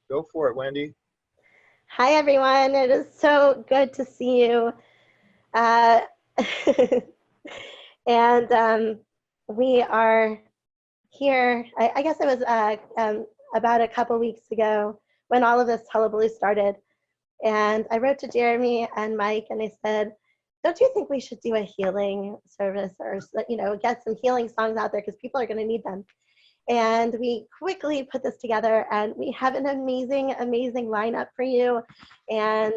Go for it, Wendy. Hi, everyone. It is so good to see you. Uh, and we are here. I guess it was about a couple weeks ago when all of this hullabaloo started. And I wrote to Jeremy and Mike and I said, don't you think we should do a healing service or, get some healing songs out there because people are going to need them. And we quickly put this together and we have an amazing, amazing lineup for you. And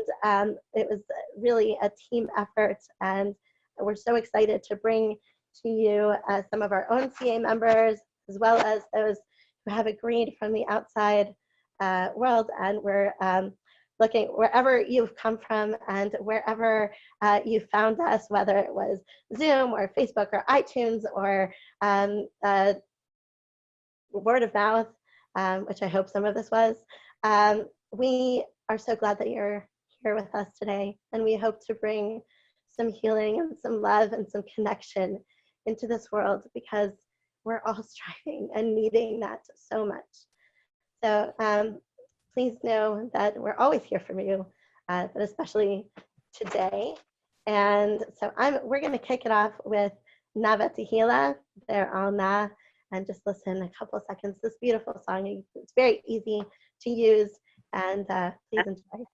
it was really a team effort. And we're so excited to bring to you some of our own CA members, as well as those who have agreed from the outside world. And we're looking wherever you've come from and wherever you found us, whether it was Zoom or Facebook or iTunes or word of mouth, which I hope some of this was. We are so glad that you're here with us today, and we hope to bring some healing and some love and some connection into this world because we're all striving and needing that so much. So please know that we're always here for you, but especially today. And so we're going to kick it off with Nava Tehila, They're All Na, and just listen a couple of seconds. This beautiful song, it's very easy to use, and please enjoy.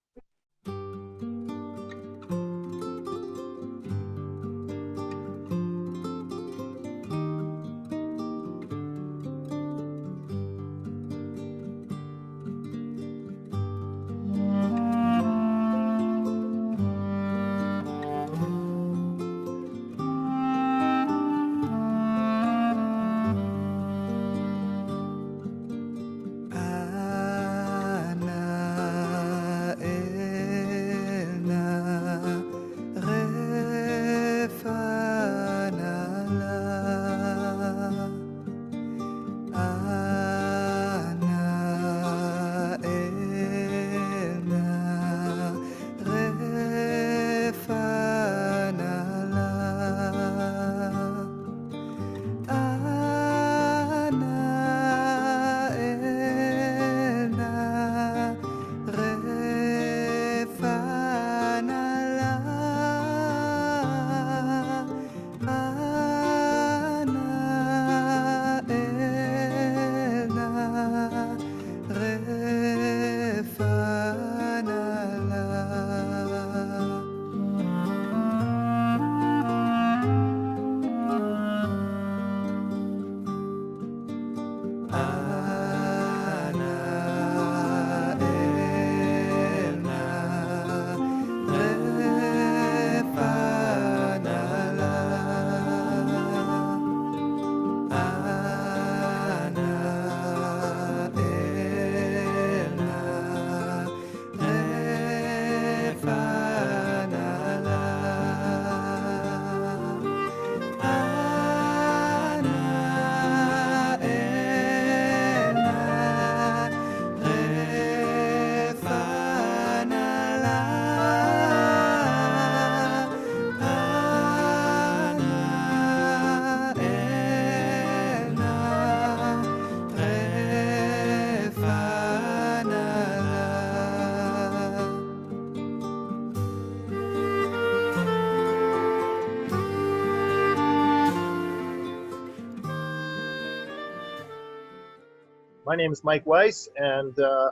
My name is Mike Weiss, and I'm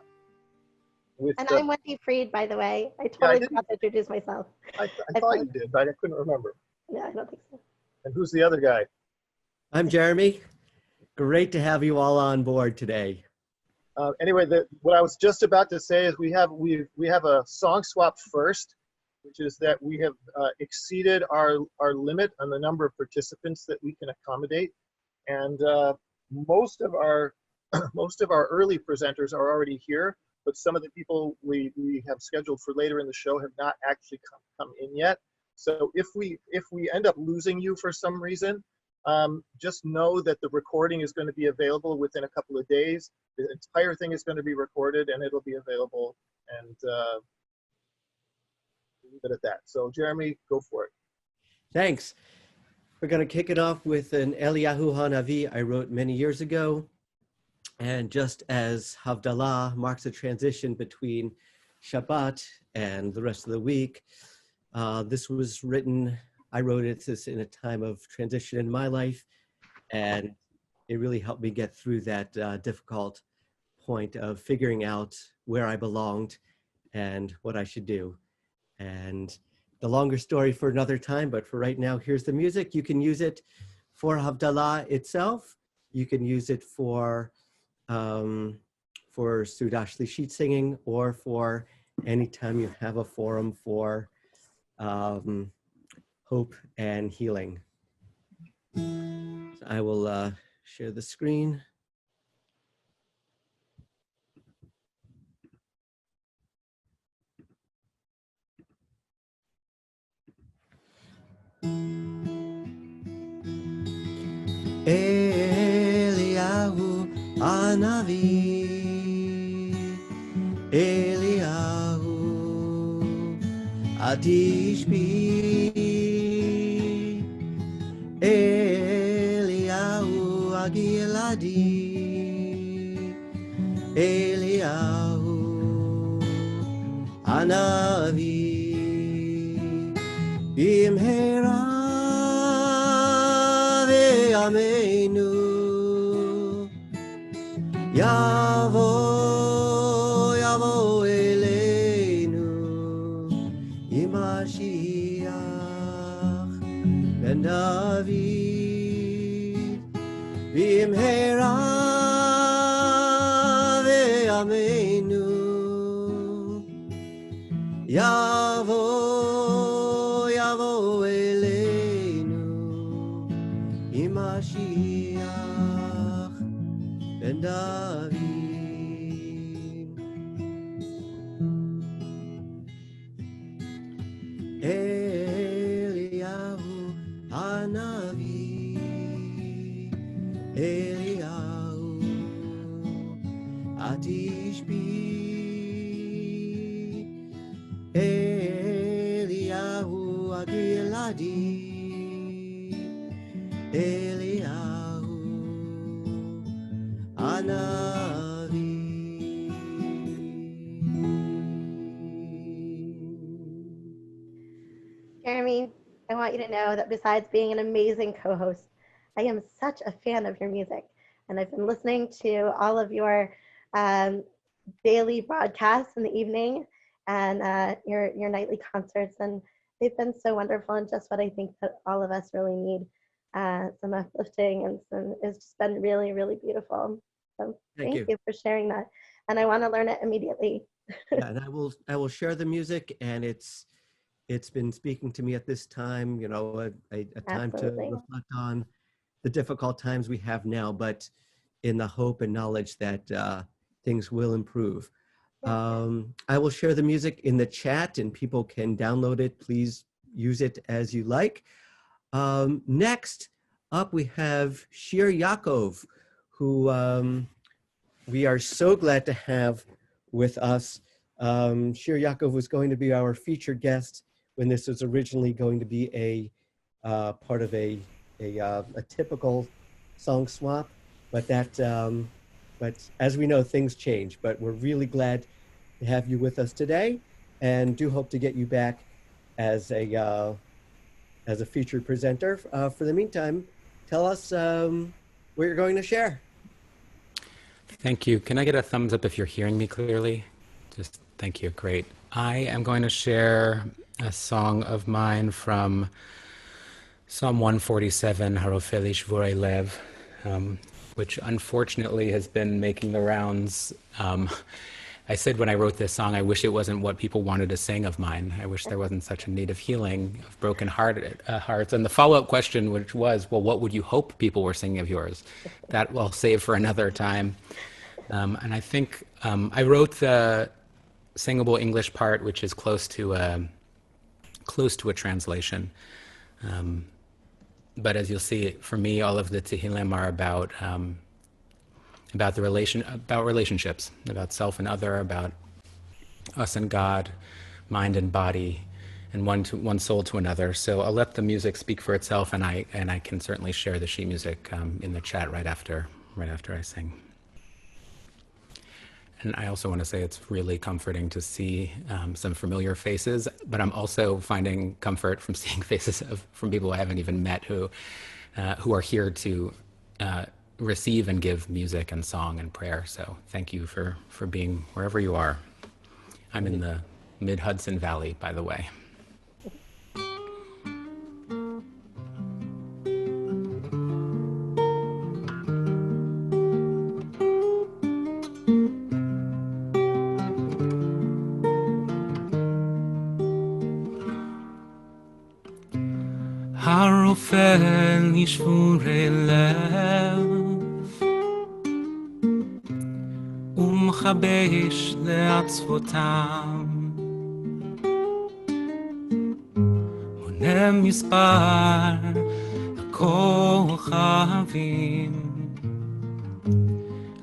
Wendy Freed, by the way. I totally forgot to introduce myself. I thought you did, but I couldn't remember. Yeah, I don't think so. And who's the other guy? I'm Jeremy. Great to have you all on board today. Anyway, what I was just about to say is we have a song swap first, which is that we have exceeded our limit on the number of participants that we can accommodate, and most of our early presenters are already here, but some of the people we have scheduled for later in the show have not actually come in yet. So if we end up losing you for some reason, just know that the recording is going to be available within a couple of days. The entire thing is going to be recorded and it'll be available, and leave it at that. So Jeremy, go for it. Thanks. We're going to kick it off with an Eliyahu Hanavi I wrote many years ago. And just as Havdalah marks a transition between Shabbat and the rest of the week, this was written, I wrote it in a time of transition in my life, and it really helped me get through that difficult point of figuring out where I belonged and what I should do. And the longer story for another time, but for right now, here's the music. You can use it for Havdalah itself. You can use it for Sudash Lishit singing, or for anytime you have a forum for hope and healing. So I will share the screen. Eliyahu Anavi, Eliyahu Atishbi, Eliyahu Agiladi, Eliyahu Anavi, Bimhera Ve'ameinu, Yavo, Yavo Eleinu, Imashiach Ben David, Bimhera Ve'ameinu, Yavo, Yavo Eleinu, Imashiach Ben David. Eliyahu Hanavi, Eliyahu Atishbi, Eliyahu Agiladi, Eliyahu Anavi. Jeremy, I want you to know that besides being an amazing co-host, I am such a fan of your music. And I've been listening to all of your daily broadcasts in the evening and your nightly concerts. And they've been so wonderful, and just what I think that all of us really need. Some uplifting, and it's just been really, really beautiful. So thank you for sharing that. And I want to learn it immediately. Yeah, and I will share the music, and it's been speaking to me at this time, you know, a time Absolutely. to reflect on the difficult times we have now, but in the hope and knowledge that things will improve. I will share the music in the chat, and people can download it. Please use it as you like. Next up, we have Shir Yaakov, who we are so glad to have with us. Shir Yaakov was going to be our featured guest when this was originally going to be a part of a typical SongSwap, but but as we know, things change. But we're really glad to have you with us today, and do hope to get you back as a featured presenter. For the meantime, tell us what you're going to share. Thank you. Can I get a thumbs up if you're hearing me clearly? Just thank you. Great. I am going to share a song of mine from Psalm 147, Harofeli Shvurei Lev, which unfortunately has been making the rounds. I said when I wrote this song, I wish it wasn't what people wanted to sing of mine. I wish there wasn't such a need of healing of broken hearts. And the follow-up question, which was, well, what would you hope people were singing of yours? That we'll save for another time. And I think I wrote the singable English part, which is close to a translation. But as you'll see, for me, all of the Tehillim are about relationships, about self and other, about us and God, mind and body, and one soul to another. So I'll let the music speak for itself, and I can certainly share the sheet music in the chat right after I sing. And I also want to say it's really comforting to see some familiar faces, but I'm also finding comfort from seeing faces from people I haven't even met who are here to receive and give music and song and prayer. So thank you for being wherever you are. I'm in the mid-Hudson Valley, by the way. הרופא נשבורי לב ומכבש לעצבותם מונה מספר הכוכבים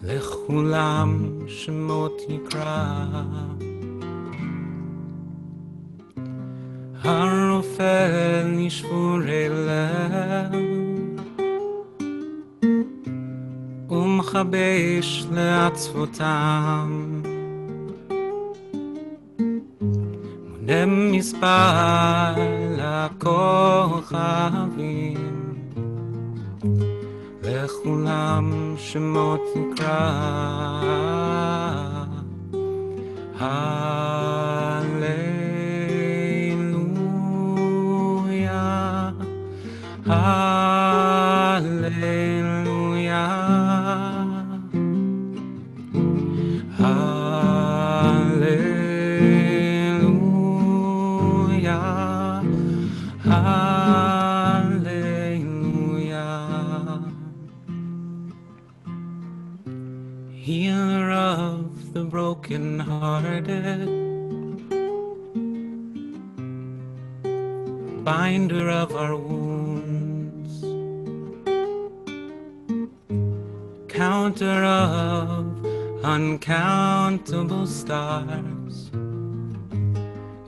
לכולם שמות יקרא הרופא נשבורי לב ומכבש לעצבותם מונה מספר לכוכבים לכולם שמות יקרא Hallelujah, Hallelujah, Hallelujah. Healer of the brokenhearted, binder of our wounds, counter of uncountable stars,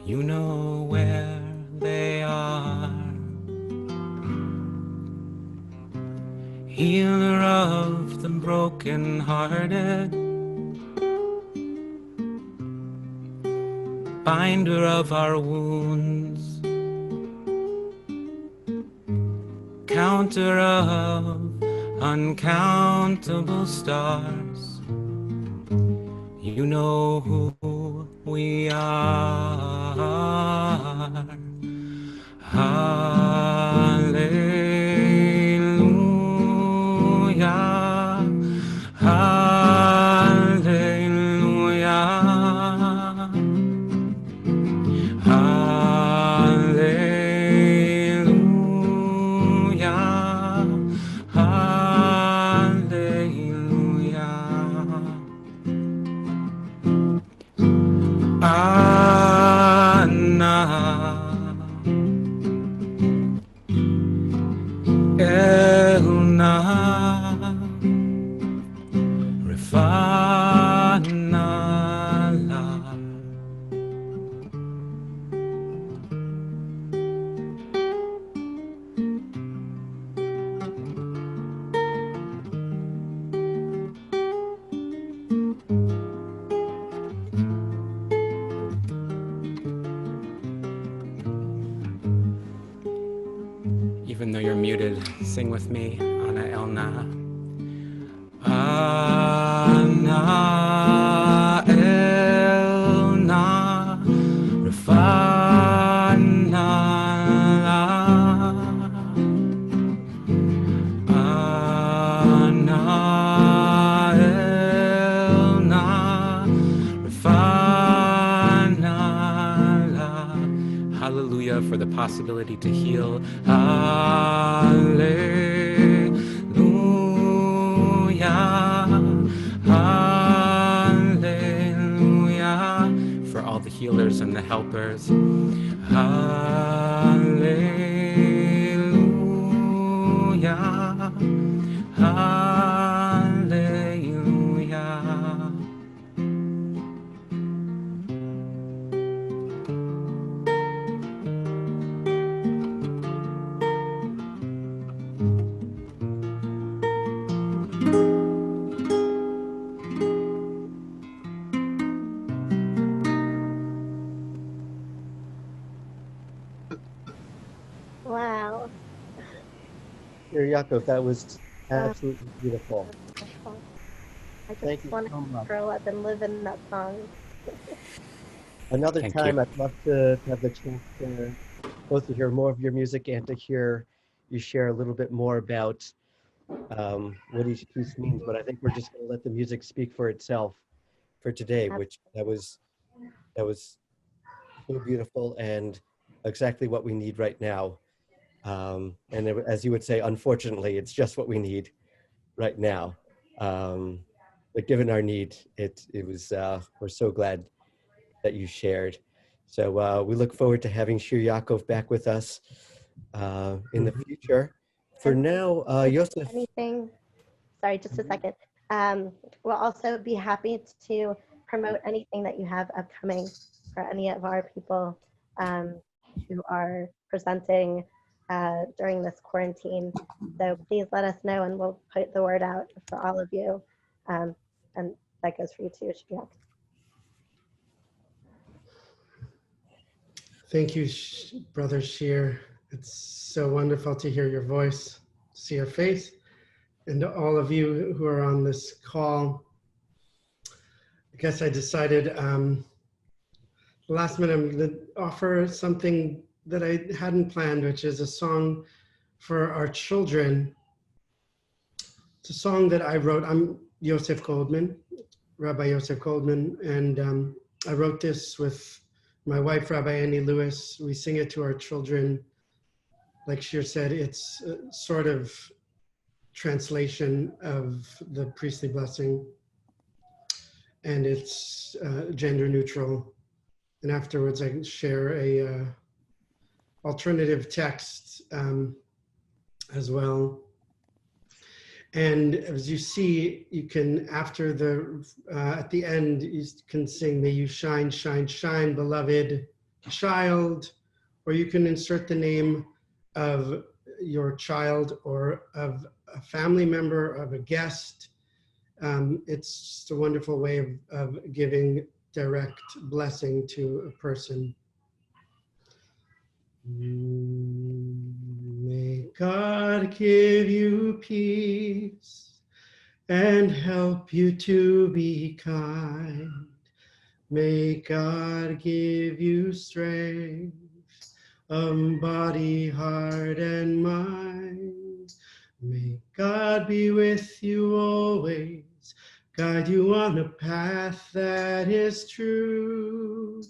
you know where they are. Healer of the brokenhearted, binder of our wounds, counter of uncountable stars, you know who we are. Hallelujah, Hallelujah, Even though you're muted, sing with me, Ana Elna. Ana Elna, Rafana la. Ana Elna, Rafana la. Hallelujah for the possibility to heal. Hallelujah, hallelujah, for all the healers and the helpers. Hallelujah, hallelujah. Wow. Shir Yaakov, that was absolutely beautiful. Wonderful. I Thank just you want so to much. curl up and live in that song. Another Thank time, you. I'd love to have the chance to both to hear more of your music and to hear you share a little bit more about what each piece means. But I think we're just going to let the music speak for itself for today, which that was so beautiful and exactly what we need right now. And as you would say, unfortunately, it's just what we need right now. But given our need, it was, we're so glad that you shared. So we look forward to having Shir Yaakov back with us in the future. For And now, Yosef. anything, sorry, just a second. We'll also be happy to promote anything that you have upcoming for any of our people who are presenting during this quarantine. So please let us know and we'll put the word out for all of you. And that goes for you too, Shir. Thank you, Brother Shir. It's so wonderful to hear your voice, see your face, and to all of you who are on this call. I guess I decided last minute I'm going to offer something that I hadn't planned, which is a song for our children. It's a song that I wrote. I'm Yosef Goldman, Rabbi Yosef Goldman, and I wrote this with my wife, Rabbi Annie Lewis. We sing it to our children. Like Shir said, it's a sort of translation of the priestly blessing, and it's gender neutral. And afterwards, I can share a alternative text as well. And as you see, you can, after the, at the end, you can sing, may you shine, shine, shine, beloved child, or you can insert the name of your child or of a family member, of a guest. It's just a wonderful way of giving direct blessing to a person. May God give you peace and help you to be kind. May God give you strength of body, heart, and mind. May God be with you always, guide you on a path that is true.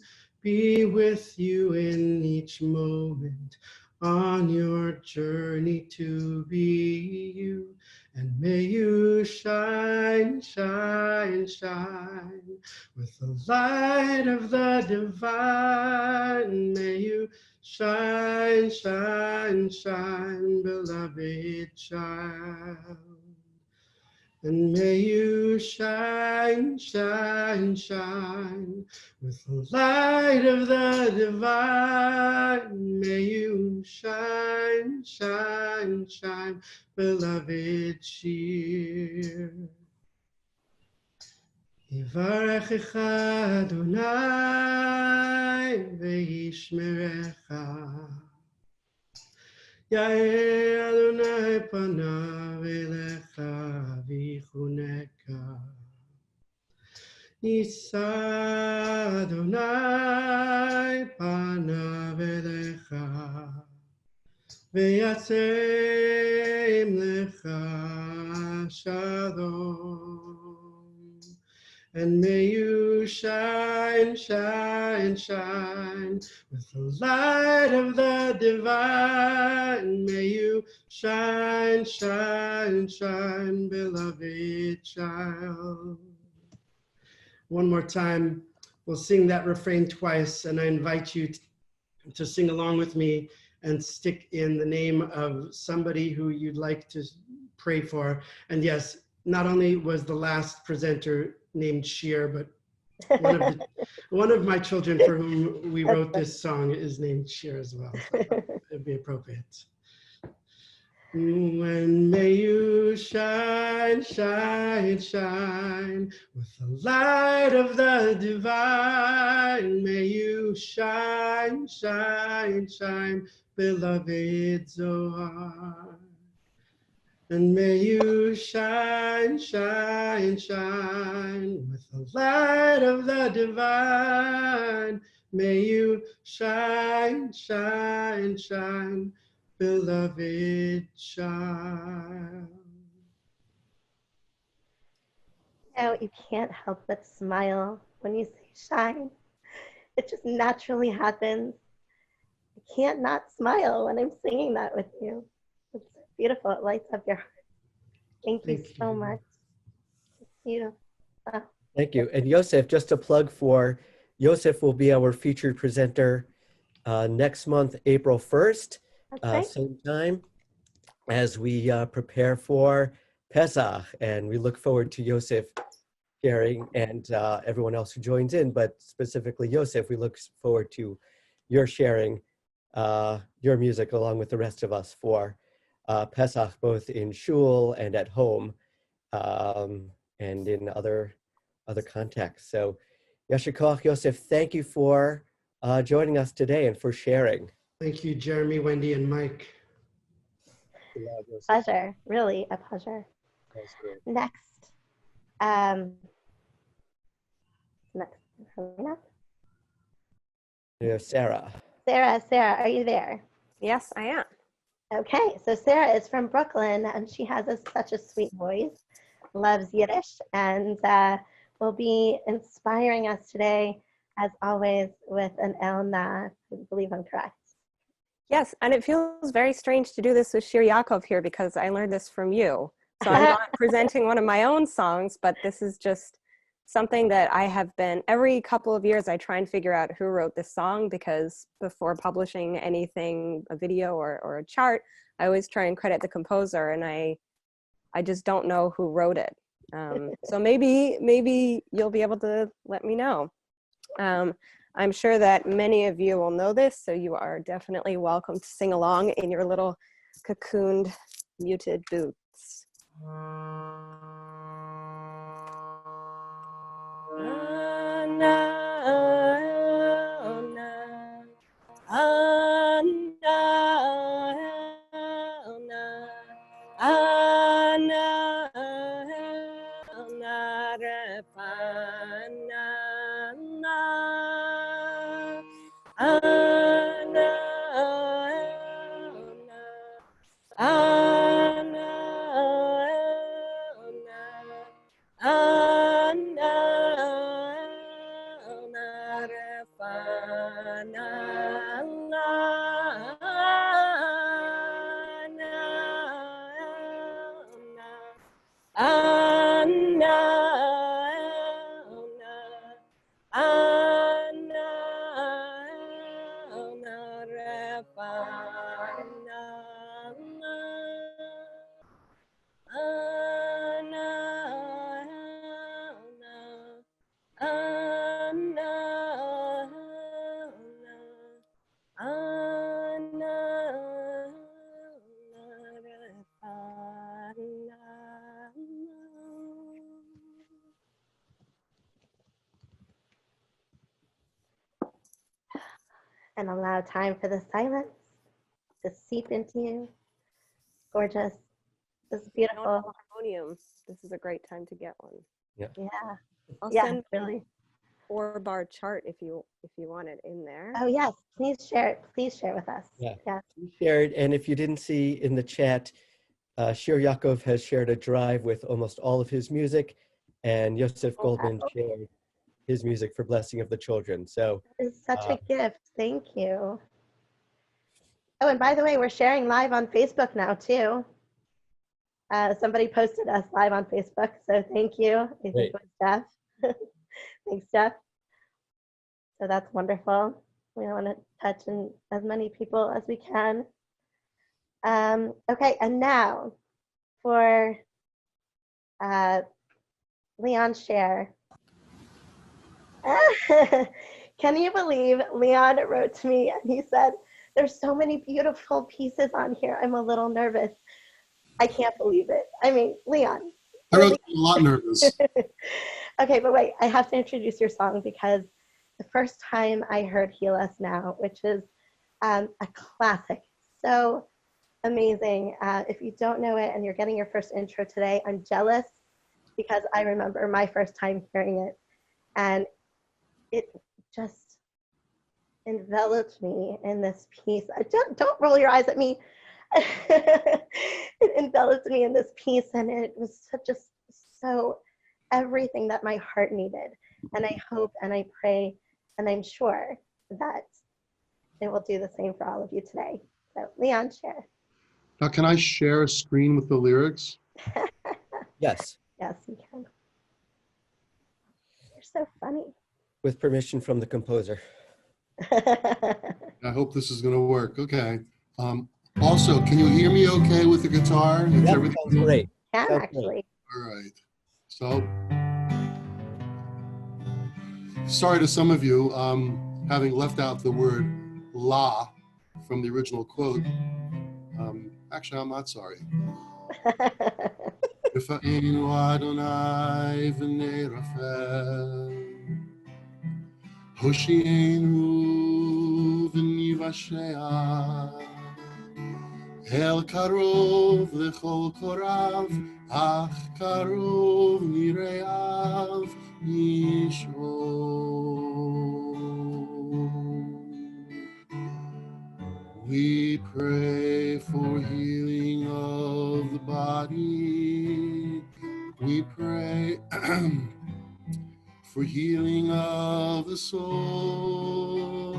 Be with you in each moment on your journey to be you. And may you shine, shine, shine with the light of the divine. May you shine, shine, shine, beloved child. And may you shine, shine, shine with the light of the divine. May you shine, shine, shine, beloved Shir. Yivarechecha Adonai ve'yishmerecha. Ya'er Adonai panav elecha v'yichuneka. Yisa Adonai panav elecha ve'yasem lecha shalom. And may you shine, shine, shine with the light of the divine. May you shine, shine, shine, beloved child. One more time, we'll sing that refrain twice, and I invite you to sing along with me and stick in the name of somebody who you'd like to pray for. And yes, not only was the last presenter named Shir, but one of my children for whom we wrote this song is named Shir as well. So it'd be appropriate. And may you shine, shine, shine with the light of the divine. May you shine, shine, shine, beloved Zohar. And may you shine, shine, shine with the light of the divine. May you shine, shine, shine, beloved child. No, you can't help but smile when you say shine. It just naturally happens. You can't not smile when I'm singing that with you. It's beautiful. It lights up your heart. Thank you so much. It's beautiful. Thank you. And Yosef, just a plug for, Yosef will be our featured presenter next month, April 1st, same time as we prepare for Pesach. And we look forward to Yosef sharing and everyone else who joins in, but specifically Yosef, we look forward to your sharing your music along with the rest of us for Pesach, both in shul and at home and in other contexts. So Yasher Koach, Yosef, thank you for joining us today and for sharing. Thank you, Jeremy, Wendy, and Mike. Pleasure, really a pleasure. Next, Sarah. Sarah, are you there? Yes, I am. Okay, so Sarah is from Brooklyn, and she has such a sweet voice, loves Yiddish, and will be inspiring us today, as always, with an El Na. I believe I'm correct. Yes, and it feels very strange to do this with Shir Yaakov here because I learned this from you. So I'm not presenting one of my own songs, but this is just something that I have been, every couple of years I try and figure out who wrote this song, because before publishing anything, a video or a chart, I always try and credit the composer, and I just don't know who wrote it. So maybe you'll be able to let me know. I'm sure that many of you will know this, so you are definitely welcome to sing along in your little cocooned, muted boots. And allow time for the silence to seep into you. Gorgeous. This is beautiful. Harmonium. This is a great time to get one. Yeah. I'll Yeah, send really. 4-bar chart if you want it in there. Oh yes, please share it. Please share with us. Yeah. Yeah. You shared, and if you didn't see in the chat, Shir Yaakov has shared a drive with almost all of his music, and Yosef Goldman shared his music for Blessing of the Children. So It's such a gift. Thank you. Oh, and by the way, we're sharing live on Facebook now too. Somebody posted us live on Facebook, so thank you. I think it was Jeff. Thanks, Jeff. So that's wonderful. We want to touch as many people as we can. Okay, and now for Leon Sher. Can you believe Leon wrote to me and he said, There's so many beautiful pieces on here. I'm a little nervous. I can't believe it. I mean, Leon. I wrote a lot nervous. Okay, but wait, I have to introduce your song because the first time I heard Heal Us Now, which is a classic, so amazing. If you don't know it and you're getting your first intro today, I'm jealous because I remember my first time hearing it and it just enveloped me in this piece. Don't roll your eyes at me. It enveloped me in this piece and it was so everything that my heart needed. And I hope and I pray and I'm sure that it will do the same for all of you today. So Leon, share. Now, can I share a screen with the lyrics? Yes, Yes, you can. You're so funny. with permission from the composer. I hope this is going to work. Okay. Also, can you hear me okay with the guitar? Is That everything sounds great. Can Sounds actually. all right? So, sorry to some of you, having left out the word la from the original quote. Actually, I'm not sorry. Rifa'inu Adonai v'nei Rafel, Hoshienu v'nivashea, El karov lechol korav, ach karov nireav yishon. We pray for healing of the body. We pray for healing of the soul,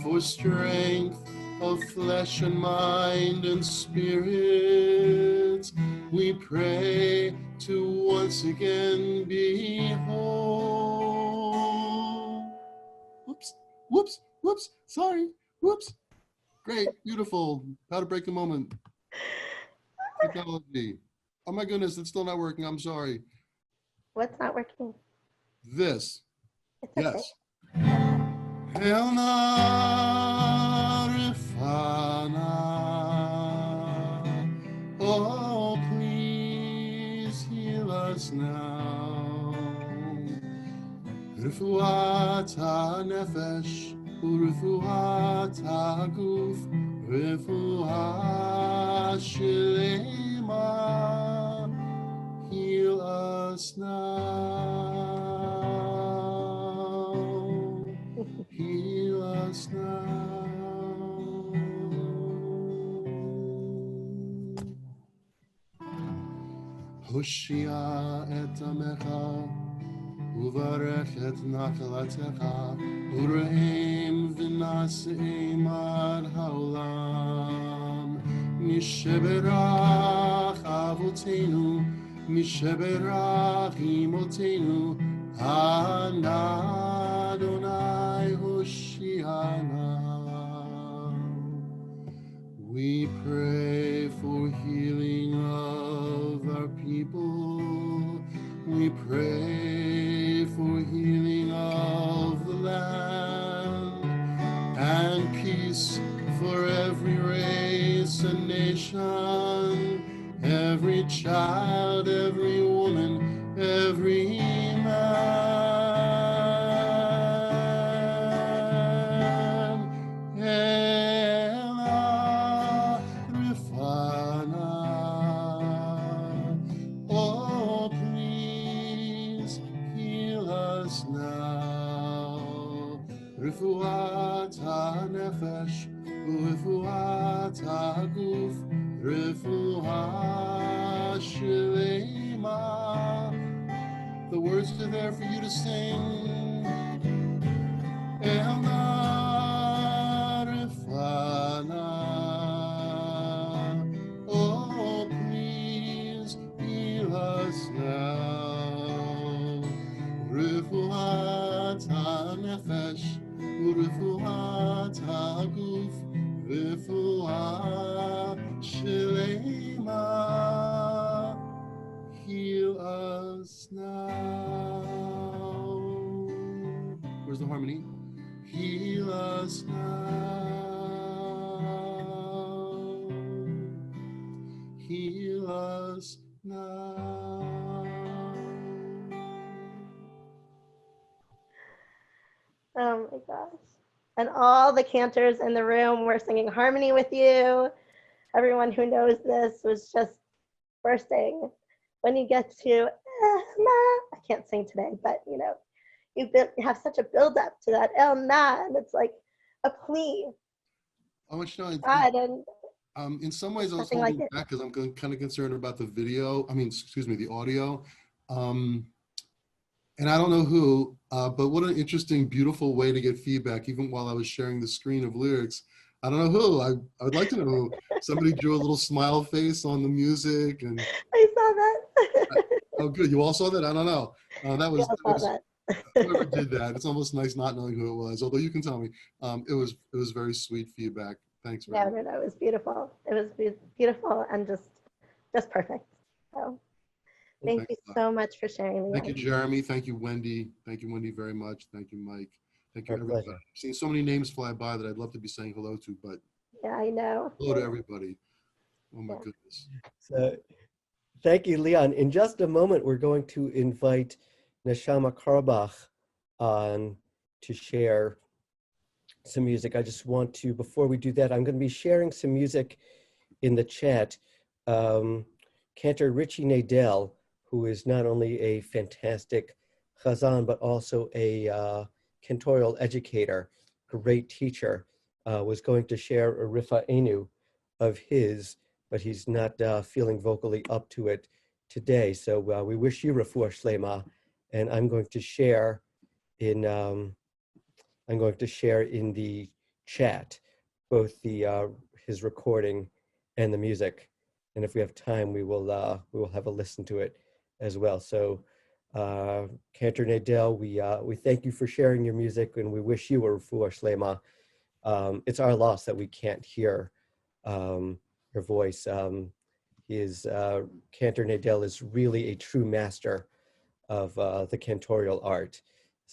for strength of flesh and mind and spirit. We pray to once again be whole. Whoops, sorry, whoops. Great, beautiful. How to break the moment. Technology. Oh my goodness, it's still not working. I'm sorry. What's not working? This. It's okay. Yes. El Narifana. Oh, please heal us now. Refuat ha-nefesh. Urefuat haguf, refuat shlema, heal us now, heal us now. Hoshia et amecha, uvarech et nachalatecha, ureim v'naseim ad haolam, misheberach avotenu, misheberach imotenu, Adonai Hoshiana. We pray for healing of our people. We pray for healing of the land and peace for every race and nation, every child, every woman, every man. Ela Rifana. Oh, please heal us now. Refuat ha-nefesh, refuat ha-guf, refuat shlema. The words are there for you to sing. El Narifana. Oh, please heal us now. Refuat ha-nefesh, refuat ha-guf, refuat shlema. Heal us now. us now. Oh my gosh. And all the cantors in the room were singing harmony with you. Everyone who knows this was just bursting. When you get to, I can't sing today, but you know, you have such a build up to that El Na, and it's like a plea. Oh, you know, God, and in some ways I was nothing like holding it. back because I'm kind of concerned about the video. I mean, excuse me, the audio. And I don't know who, but what an interesting, beautiful way to get feedback, even while I was sharing the screen of lyrics. I don't know who. I would like to know who. Somebody drew a little smile face on the music. And I saw that. oh, good. You all saw that? I don't know. That was, We all saw that. whoever did that. It's almost nice not knowing who it was, although you can tell me. It was very sweet feedback. Thanks very much. No, it was beautiful. It was beautiful and just perfect. So thank you so much for sharing. Thank you, Jeremy. Thank you, Wendy. Thank you, Wendy, very much. Thank you, Mike. Thank you, Our everybody. pleasure. I've seen so many names fly by that I'd love to be saying hello to, but Yeah, I know. hello to everybody. Oh my Yeah. goodness. So, thank you, Leon. In just a moment, we're going to invite Neshama Carlebach on to share some music. I just want to, before we do that, I'm going to be sharing some music in the chat. Cantor Richie Nadell, who is not only a fantastic chazan, but also a cantorial educator, great teacher, was going to share a rifa enu of his, but he's not feeling vocally up to it today. So we wish you refuah shlema, and I'm going to share in the chat both the his recording and the music, and if we have time, we will have a listen to it as well. So, Cantor Nadell, we thank you for sharing your music, and we wish you a refuah shlema. It's our loss that we can't hear your voice. Cantor Nadell is really a true master of the cantorial art.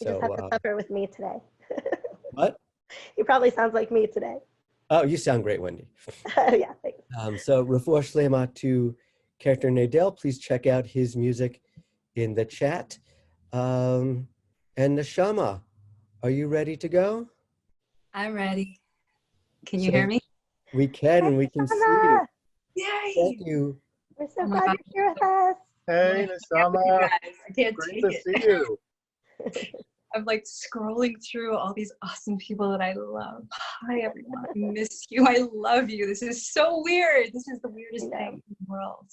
You just have to suffer with me today. What? He probably sounds like me today. Oh, you sound great, Wendy. Yeah, thanks. So refuah shlema to Cantor Nadell. Please check out his music in the chat. And Neshama, are you ready to go? I'm ready. Can you hear me? We can, and we can see you. Yay! Thank you. We're so glad you're here with us. Hey, Neshama. I can't Great take to it. see you. I'm like scrolling through all these awesome people that I love. Hi, everyone. I miss you. I love you. This is so weird. This is the weirdest thing in the world.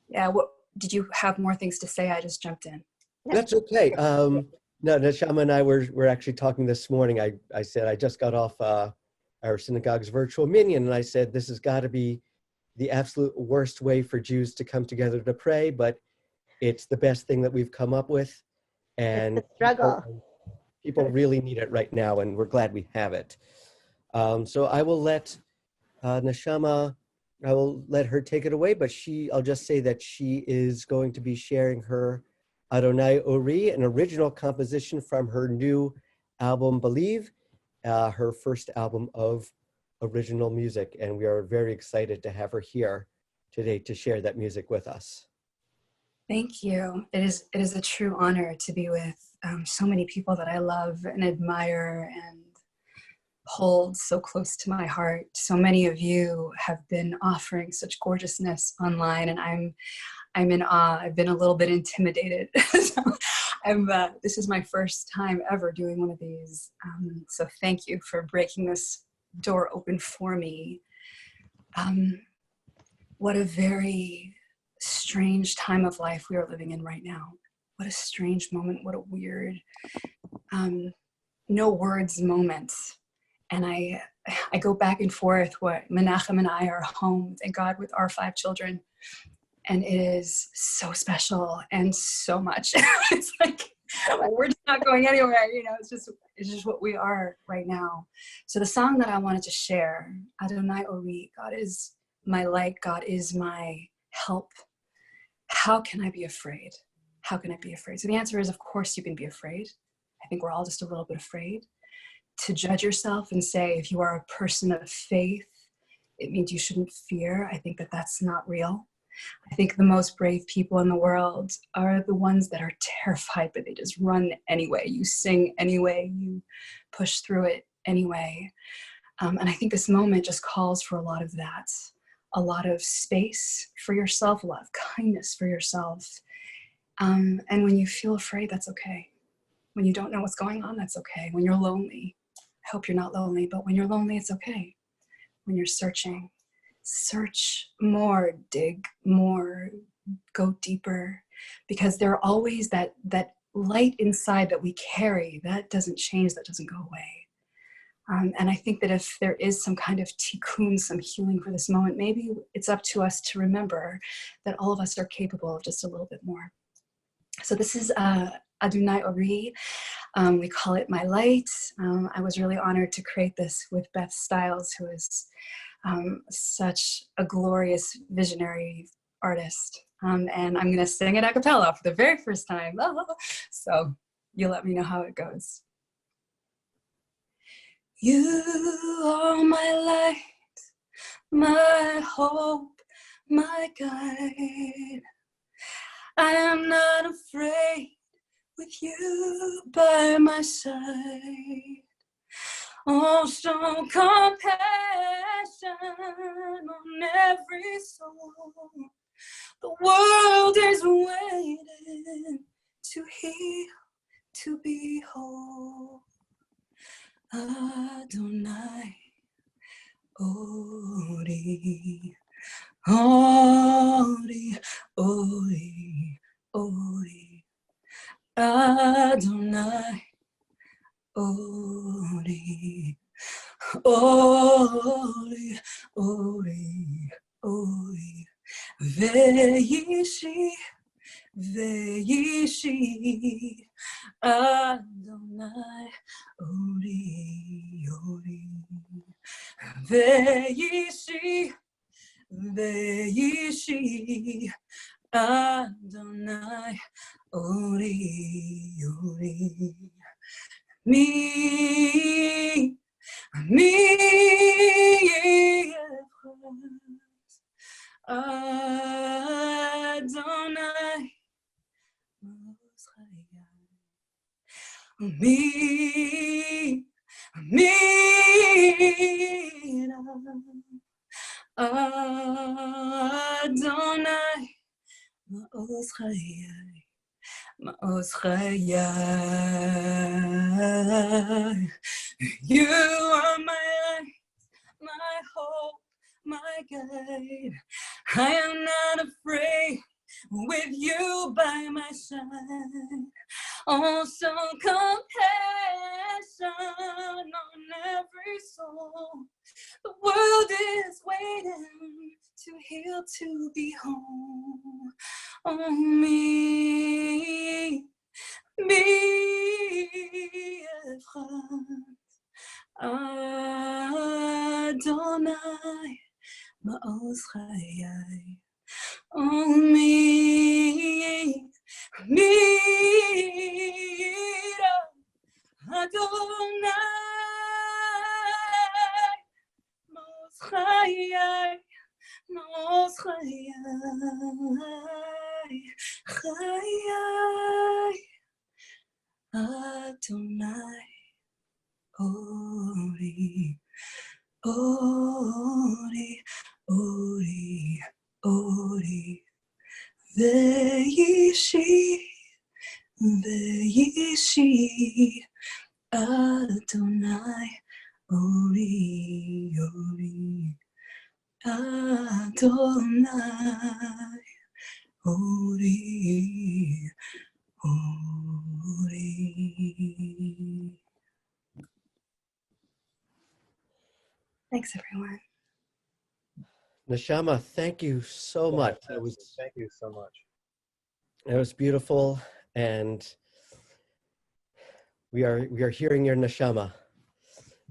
Yeah, what did you have more things to say? I just jumped in. That's okay. No, Neshama and I were actually talking this morning. I said I just got off our synagogue's virtual minyan, and I said this has got to be the absolute worst way for Jews to come together to pray, but it's the best thing that we've come up with, and it's a struggle. People really need it right now, and we're glad we have it. So I will let Neshama, I will let her take it away, but I'll just say that she is going to be sharing her Adonai Ori, an original composition from her new album, Believe, her first album of original music. And we are very excited to have her here today to share that music with us. Thank you. It is a true honor to be with so many people that I love and admire and hold so close to my heart. So many of you have been offering such gorgeousness online, and I'm in awe. I've been a little bit intimidated. So this is my first time ever doing one of these. So thank you for breaking this door open for me. What a very strange time of life we are living in right now. What a strange moment. What a weird, no words moment. And I go back and forth. What Menachem and I are home, thank God, with our 5 children. And it is so special and so much. It's like, we're just not going anywhere, you know, it's just what we are right now. So the song that I wanted to share, Adonai Ori, God is my light, God is my help. How can I be afraid? How can I be afraid? So the answer is, of course you can be afraid. I think we're all just a little bit afraid to judge yourself and say, if you are a person of faith, it means you shouldn't fear. I think that that's not real. I think the most brave people in the world are the ones that are terrified, but they just run anyway. You sing anyway, you push through it anyway. And I think this moment just calls for a lot of that, a lot of space for yourself, a lot of kindness for yourself. And when you feel afraid, that's okay. When you don't know what's going on, that's okay. When you're lonely, I hope you're not lonely, but when you're lonely, it's okay. When you're searching, search more, dig more, go deeper, because there are always that light inside that we carry that doesn't change, that doesn't go away. And I think that if there is some kind of tikkun, some healing for this moment, maybe it's up to us to remember that all of us are capable of just a little bit more. So this is Adonai Ori. We call it My Light. I was really honored to create this with Beth Stiles, who is such a glorious visionary artist. And I'm going to sing it a cappella for the very first time. So you'll let me know how it goes. You are my light, my hope, my guide. I am not afraid with you by my side. Oh, show compassion on every soul. The world is waiting to heal, to be whole. Adonai, Ori, Ori, Ori, Ori. Adonai, Ori, Ori, Ori, Ori. Veishi, Veishi, Adonai, Ori, Ori. Veishi, Veishi, Adonai, Ori, Ori. Me, Adonai, me, Adonai, Ma'oz Chayai, Ma'oz Chayai. You are my light, my hope, my guide. I am not afraid with you by my side. Also compassion on every soul. The world is waiting to heal, to be whole. Oh, me, Adonai, Ma'oz Chayai. Oh, me, Adonai, Ma'oz Chayai, Ma'oz Chayai, Chayai, Adonai, Ori, Ori, Ori, Ori. Veishi, Veishi, Adonai, Ori, Ori. Adonai, Ori, Ori. Thanks, everyone. Neshama, thank you so much. Thank you so much. It was beautiful, and we are hearing your Neshama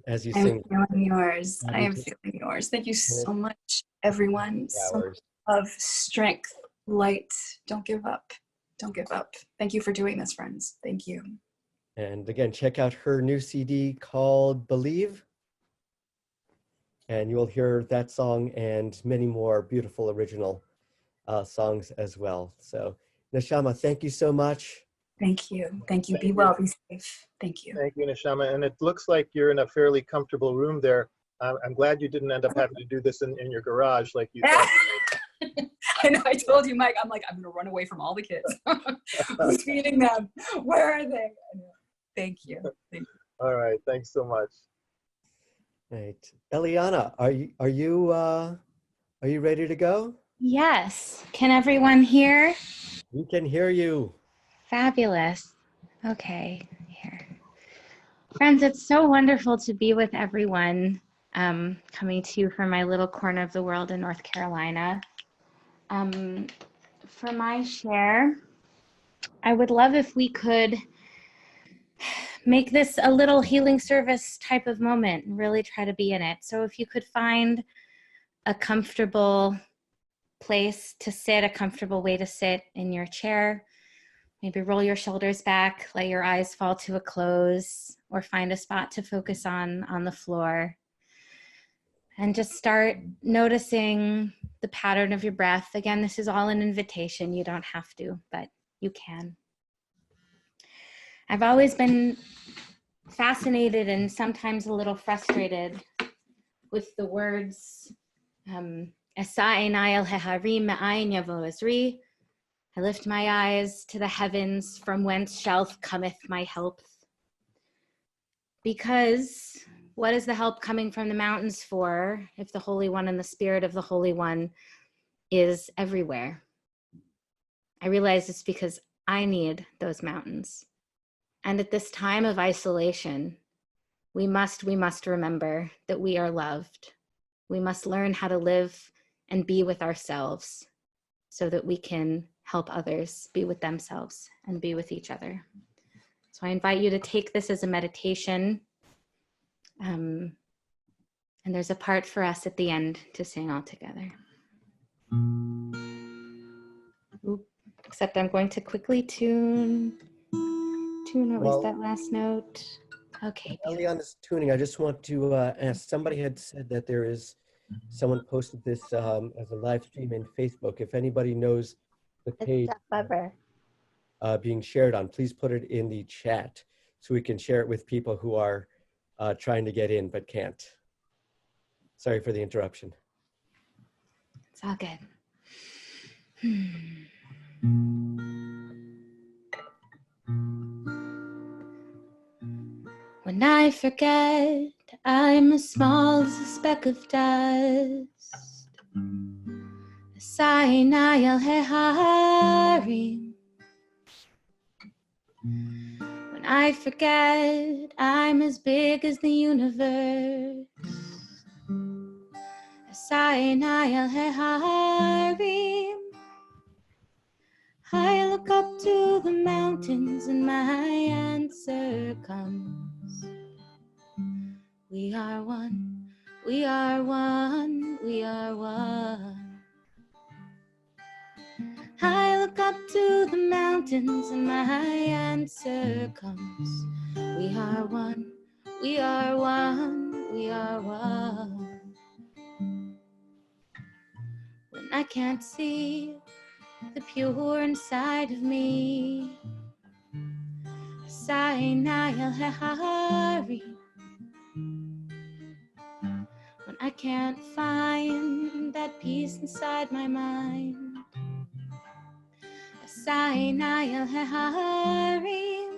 as you sing. I'm feeling yours. I am feeling yours. Thank you so much, everyone. So much of strength, light. Don't give up. Don't give up. Thank you for doing this, friends. Thank you. And again, check out her new CD called Believe. And you'll hear that song and many more beautiful original songs as well. So Neshama, thank you so much. Thank you. Thank you. Thank Be you. well, be safe. Thank you. Thank you, Neshama. And it looks like you're in a fairly comfortable room there. I'm glad you didn't end up having to do this in your garage like you thought. I know, I told you, Mike, I'm like, I'm going to run away from all the kids. Who's feeding them? Where are they? Thank you. Thank you. All right. Thanks so much. Right. Eliana, are you ready to go? Yes. Can everyone hear? We can hear you. Fabulous. Okay, here. Friends, it's so wonderful to be with everyone, coming to you from my little corner of the world in North Carolina. For my share, I would love if we could make this a little healing service type of moment and really try to be in it. So if you could find a comfortable place to sit, a comfortable way to sit in your chair, maybe roll your shoulders back, let your eyes fall to a close, or find a spot to focus on the floor. And just start noticing the pattern of your breath. Again, this is all an invitation. You don't have to, but you can. I've always been fascinated and sometimes a little frustrated with the words, Esa einai el-heharim me'ayin yavo ezri. I lift my eyes to the heavens, from whence shall cometh my help. Because what is the help coming from the mountains for if the Holy One and the Spirit of the Holy One is everywhere? I realize it's because I need those mountains. And at this time of isolation, we must remember that we are loved. We must learn how to live and be with ourselves so that we can help others be with themselves and be with each other. So I invite you to take this as a meditation. And there's a part for us at the end to sing all together. Except I'm going to quickly tune at least that last note. Okay. Eliana's tuning. I just want to ask, somebody had said that there is, someone posted this as a live stream in Facebook. If anybody knows the page being shared on, please put it in the chat so we can share it with people who are trying to get in but can't. Sorry for the interruption. It's all good. When I forget I'm as small as a speck of dust, Esa einai el-heharim. When I forget I'm as big as the universe, Esa einai el-heharim. I look up to the mountains and my answer comes. We are one, we are one, we are one. I look up to the mountains and my answer comes. We are one, we are one, we are one. When I can't see the pure inside of me, Esa einai el-heharim. When I can't find that peace inside my mind, Esa einai el-heharim.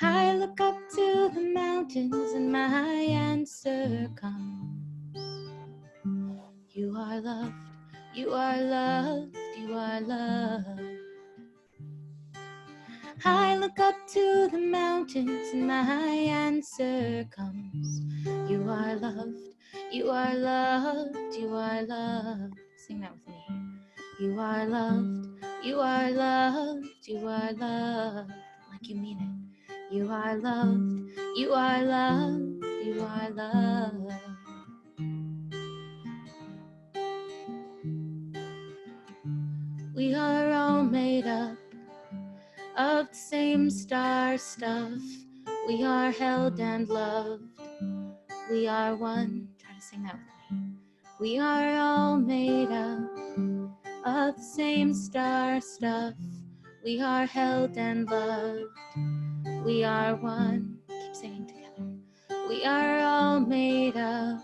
I look up to the mountains and my answer comes. You are loved, you are loved, you are loved. I look up to the mountains and my answer comes. You are loved, you are loved, you are loved. Sing that with me. You are loved, you are loved, you are loved. Like you mean it. You are loved, you are loved, you are loved. We are all made up of the same star stuff. We are held and loved We are one. Try to sing that with me. We are all made up of the same star stuff. We are held and loved. We are one. Keep singing together. We are all made up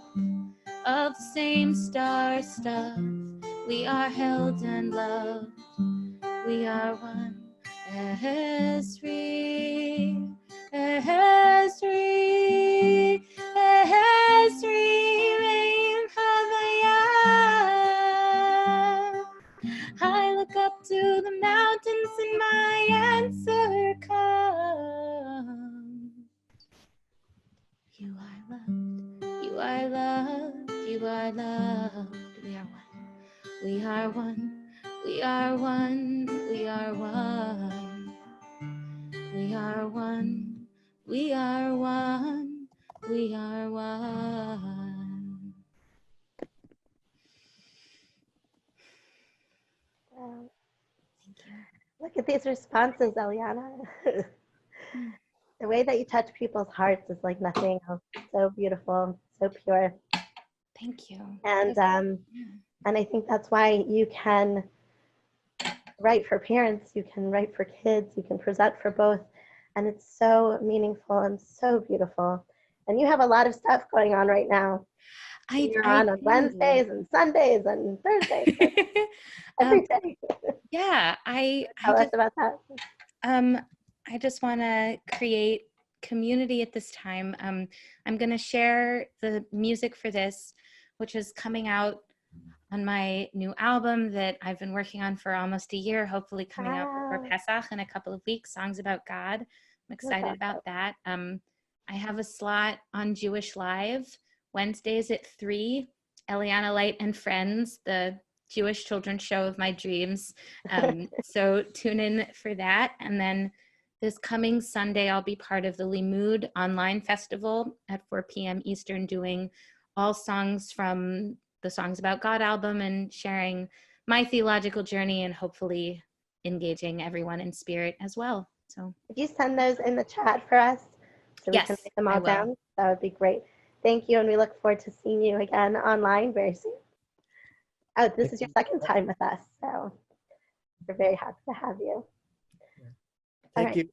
of the same star stuff. We are held and loved. We are one. Esri, Esri, Esri, Reim Havaya. I look up to the mountains and my answer comes. You are loved, you are loved, you are loved. We are one, we are one, we are one, we are one. We are one, we are one, we are one. Wow. Look at these responses, Eliana. The way that you touch people's hearts is like nothing else. So beautiful, so pure. Thank you. And I think that's why you can write for parents, you can write for kids, you can present for both. And it's so meaningful and so beautiful. And you have a lot of stuff going on right now. You're on Wednesdays and Sundays and Thursdays. Every day. Yeah, Tell us about that. I just want to create community at this time. I'm going to share the music for this, which is coming out on my new album that I've been working on for almost a year, hopefully coming out before Pesach in a couple of weeks, Songs About God. I'm excited about that. I have a slot on Jewish Live, Wednesdays at 3, Eliana Light and Friends, the Jewish children's show of my dreams. So tune in for that. And then this coming Sunday, I'll be part of the Limud online festival at 4 p.m. Eastern, doing all songs from the Songs About God album and sharing my theological journey and hopefully engaging everyone in spirit as well. So if you send those in the chat for us so we can write them all down, that would be great. Thank you, and we look forward to seeing you again online very soon. Oh, this is your second time with us, so we're very happy to have you. Thank you,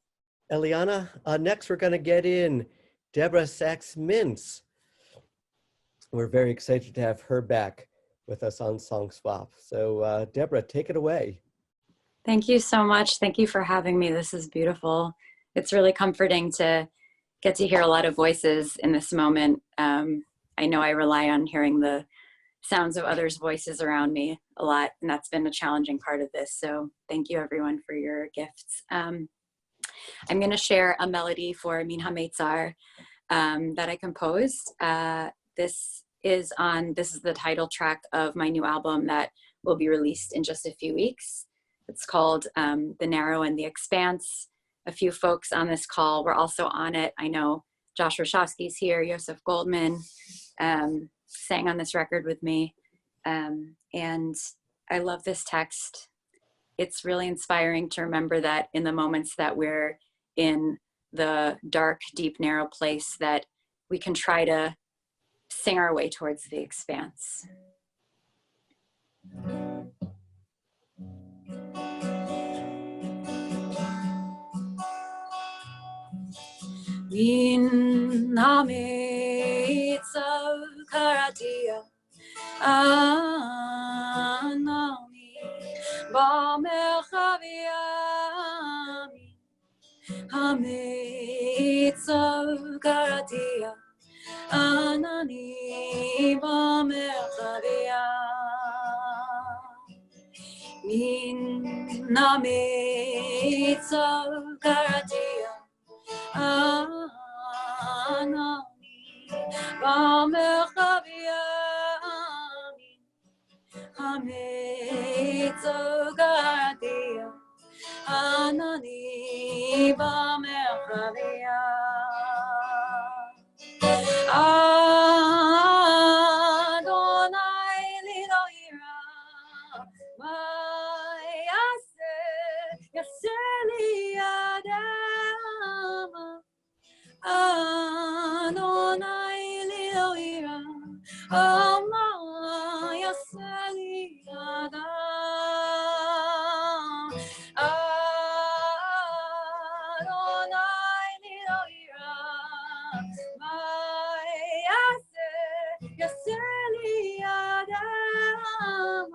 Eliana. Next, we're going to get in Deborah Sacks Mintz. We're very excited to have her back with us on SongSwap. So Deborah, take it away. Thank you so much. Thank you for having me. This is beautiful. It's really comforting to get to hear a lot of voices in this moment. I know I rely on hearing the sounds of others' voices around me a lot, and that's been a challenging part of this. So thank you everyone for your gifts. I'm going to share a melody for Min HaMeitzar that I composed. This is the title track of my new album that will be released in just a few weeks. It's called The Narrow and the Expanse. A few folks on this call were also on it. I know Josh Warshawsky's here, Yosef Goldman sang on this record with me. And I love this text. It's really inspiring to remember that in the moments that we're in the dark, deep, narrow place, that we can try to sing our way towards the expanse. Min hamitzav karatia anami b'merchavia hamitzav karatia anani b'merchavia min hamitzav karatia anani b'merchavia hamitzogatia anani b'merchavia Adonai lilo ira yaseh li adama Adonai lilo Ama yaseli adam Adonai niloira Mayase yaseli adam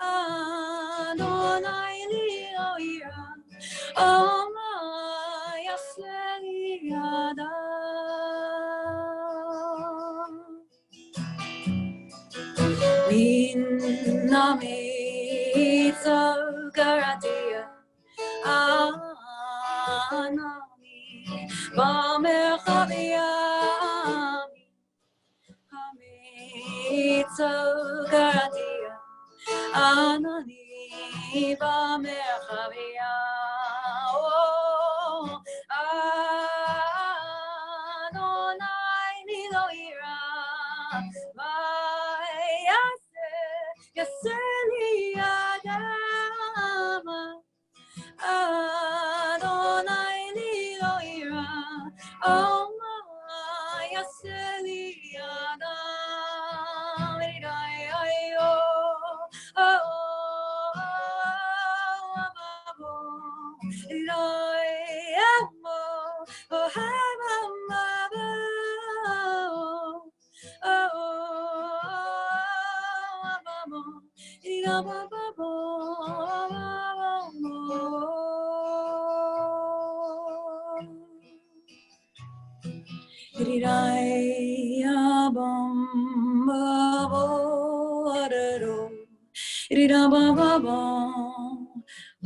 Adonai niloira Ama yaseli adam Minna mitzvah garatia Anani b'merchavia Hamitzvah garatia Anani b'merchavia Oh Adonai niloira Yaseli Adam Adonai niloira Oma Yaseli Adam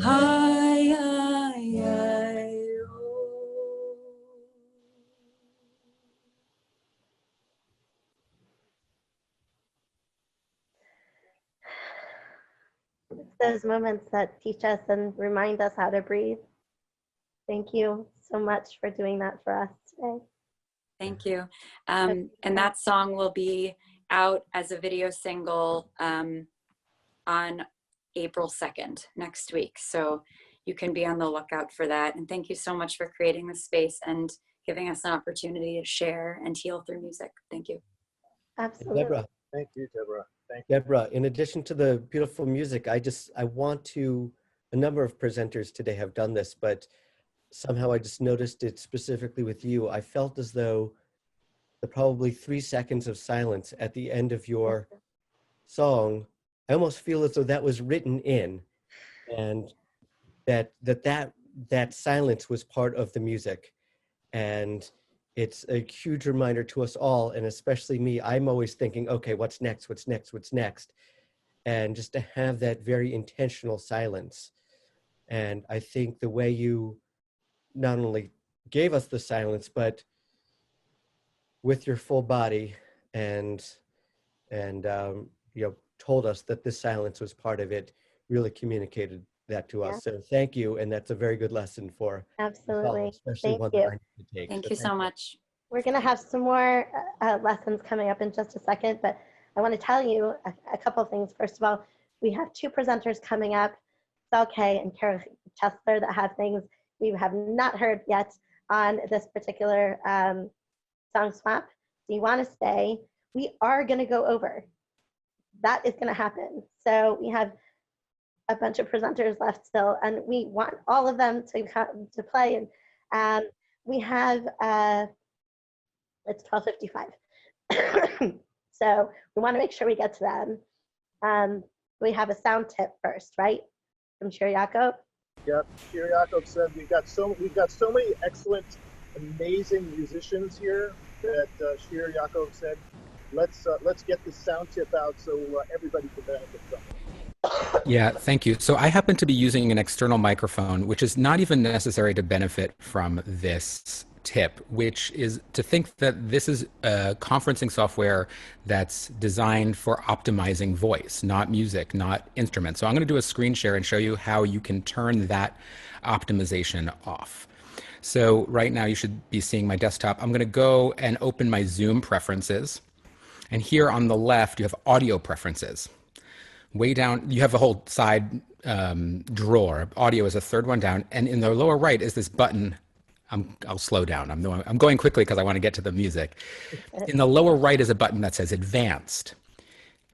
Ayo It's those moments that teach us and remind us how to breathe. Thank you so much for doing that for us today. Thank you. And that song will be out as a video single on April 2nd, next week. So you can be on the lookout for that. And thank you so much for creating this space and giving us an opportunity to share and heal through music. Thank you. Absolutely. Deborah. Thank you, Deborah. Thank you. Deborah, in addition to the beautiful music, I want to, a number of presenters today have done this, but somehow I just noticed it specifically with you. I felt as though the probably 3 seconds of silence at the end of your song, I almost feel as though that was written in, and that silence was part of the music. And it's a huge reminder to us all, and especially me. I'm always thinking, okay, what's next, what's next, what's next? And just to have that very intentional silence. And I think the way you not only gave us the silence, but with your full body and told us that this silence was part of it, really communicated that to us. So thank you, and that's a very good lesson for absolutely. especially Thank one you. that I need to take. Thank you so much. We're going to have some more lessons coming up in just a second, but I want to tell you a couple of things. First of all, we have 2 presenters coming up, Saul Kaye and Chesler, that have things we have not heard yet on this particular SongSwap. So you want to stay. We are going to go over. That is going to happen. So we have a bunch of presenters left still, and we want all of them to play. And we have, it's 12:55. So we want to make sure we get to them. We have a sound tip first, right? From Shir Yaakov. Yep, Shir Yaakov said we've got so many excellent, amazing musicians here that Shir Yaakov said, let's get this sound tip out so everybody can benefit from it. Yeah, thank you. So I happen to be using an external microphone, which is not even necessary to benefit from this tip, which is to think that this is a conferencing software that's designed for optimizing voice, not music, not instruments. So I'm going to do a screen share and show you how you can turn that optimization off. So right now you should be seeing my desktop. I'm going to go and open my Zoom preferences. And here on the left, you have audio preferences. Way down, you have a whole side drawer. Audio is a third one down. And in the lower right is this button I'll slow down. I'm going quickly because I want to get to the music. In the lower right is a button that says Advanced.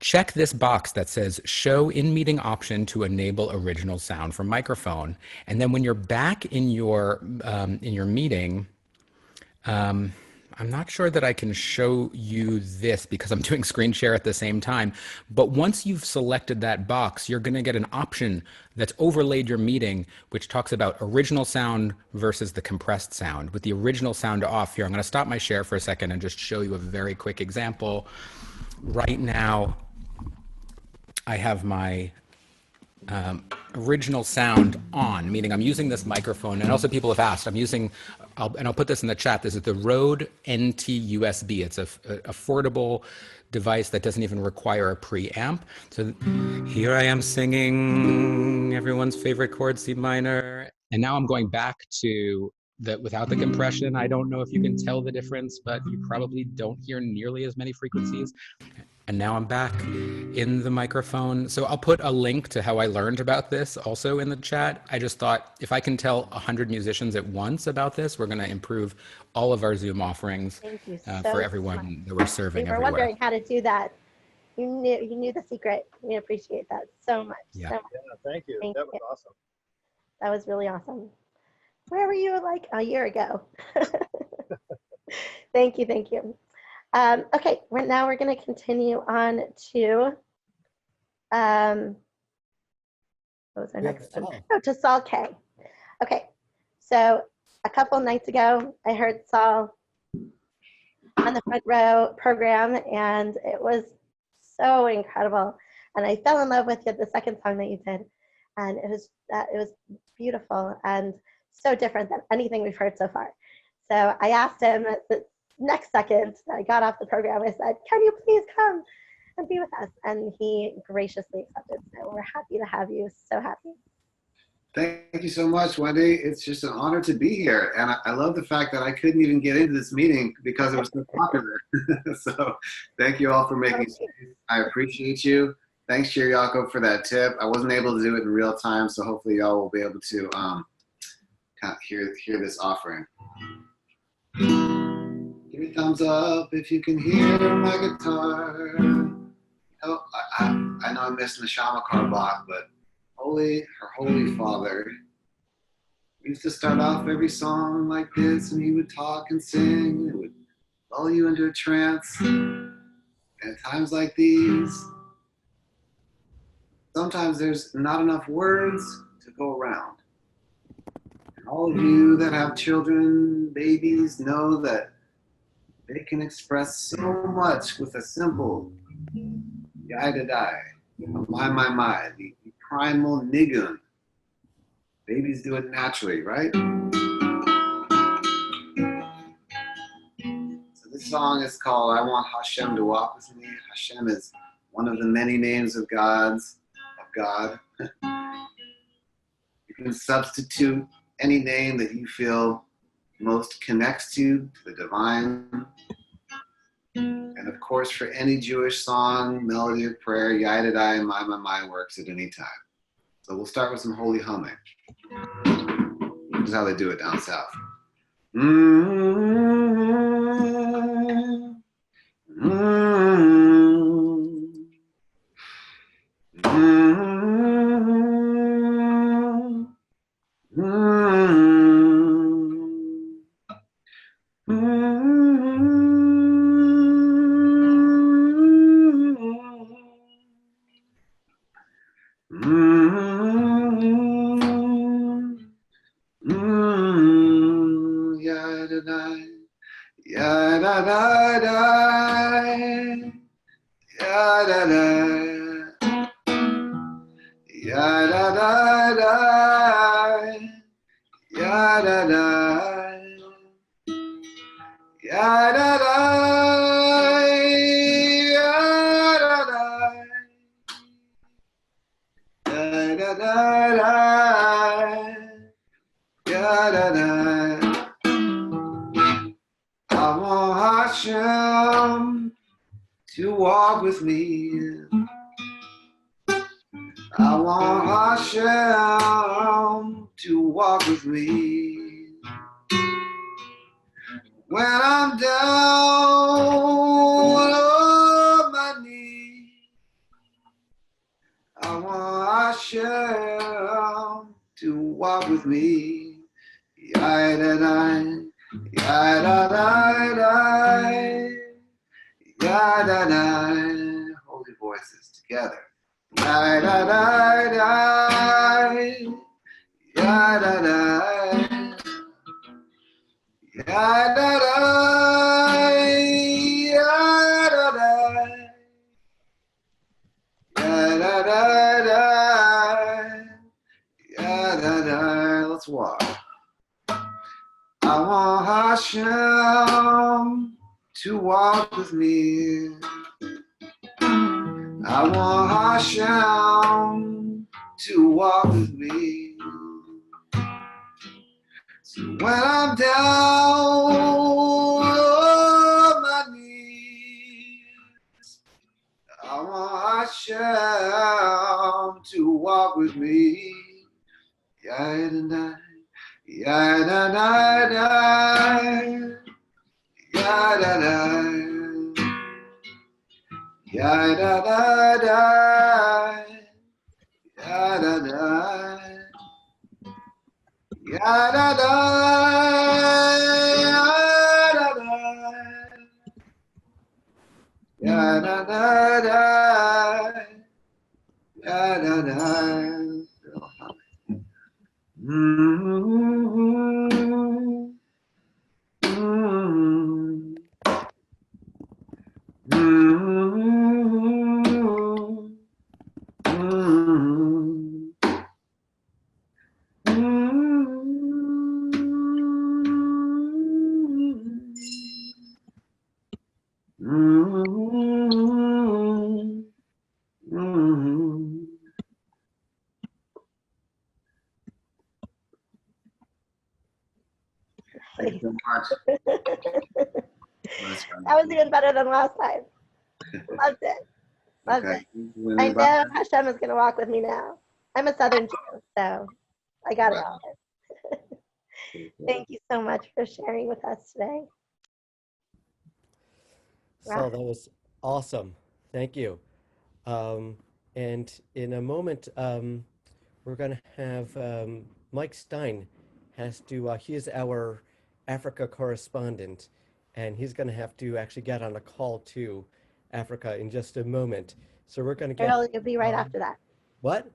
Check this box that says Show in-meeting option to enable original sound from microphone. And then when you're back in your meeting, I'm not sure that I can show you this because I'm doing screen share at the same time, but once you've selected that box, you're gonna get an option that's overlaid your meeting, which talks about original sound versus the compressed sound. With the original sound off here, I'm gonna stop my share for a second and just show you a very quick example. Right now, I have my original sound on, meaning I'm using this microphone, and also people have asked, I'll put this in the chat, this is the Rode NT USB. It's a affordable device that doesn't even require a preamp. So here I am singing everyone's favorite chord, C minor, and now I'm going back to without the compression. I don't know if you can tell the difference, but you probably don't hear nearly as many frequencies. And now I'm back in the microphone. So I'll put a link to how I learned about this also in the chat. I just thought if I can tell 100 musicians at once about this, we're going to improve all of our Zoom offerings for everyone that we're serving we were everywhere. wondering how to do that. You knew the secret. We appreciate that so much. Yeah. So much. Yeah, thank you. That was awesome. That was really awesome. Where were you like a year ago? Thank you. Thank you. Okay, now we're going to continue on to, what was our next one? Oh, to Saul Kaye. Okay, so a couple nights ago, I heard Saul on the Front Row program, and it was so incredible. And I fell in love with it, the second song that you did, and it was beautiful and so different than anything we've heard so far. So I asked him the next second I got off the program, I said, can you please come and be with us? And he graciously accepted. So we're happy to have you. So happy. Thank you so much, Wendy. It's just an honor to be here. And I love the fact that I couldn't even get into this meeting because it was so popular. So thank you all for making space. I appreciate you. Thanks, Shir Yaakov, for that tip. I wasn't able to do it in real time, so hopefully y'all will be able to kind of hear this offering. Give me a thumbs up if you can hear my guitar. Oh, I know I missed Neshama Carlebach, but her holy father used to start off every song like this, and he would talk and sing. It would lull you into a trance. And at times like these, sometimes there's not enough words to go around. And all of you that have children, babies, know that they can express so much with a simple yai-da-dai, my, the primal nigun. Babies do it naturally, right? So this song is called I Want Hashem to Walk With Me. Hashem is one of the many names of God. You can substitute any name that you feel most connects to the divine. And of course, for any Jewish song, melody of prayer, yai-da-dai, my works at any time. So we'll start with some holy humming. This is how they do it down south. To walk with me, I want Hashem to walk with me. when I'm down on my knees, I want Hashem to walk with me. Yai-da-dai, yai-da-dai-dai, yai-da-dai. Holy voices together. Yai-da-dai-dai, yai-da-dai, yai-da-dai, yai-da-dai, yai-da-dai-dai, yai-da-dai. Let's walk. I want Hashem to walk with me. I want Hashem to walk with me. So when I'm down on my knees, I want Hashem to walk with me. Yai-da-dai, yai-da-dai-dai, yai-da-dai, yai-da-dai-dai, yai-da-dai, yai-da-dai, yai-da-dai, yai-da-dai. Thank you so much. That was even better than last time. Loved it. Loved it. I know Hashem is going to walk with me now. I'm a Southern Jew, so I got it all. Thank you so much for sharing with us today. So that was awesome. Thank you. And in a moment, we're going to have Mike Stein has to, he is our Africa correspondent, and he's going to have to actually get on a call to Africa in just a moment. So we're going to get... Carol, you'll be right after that. What?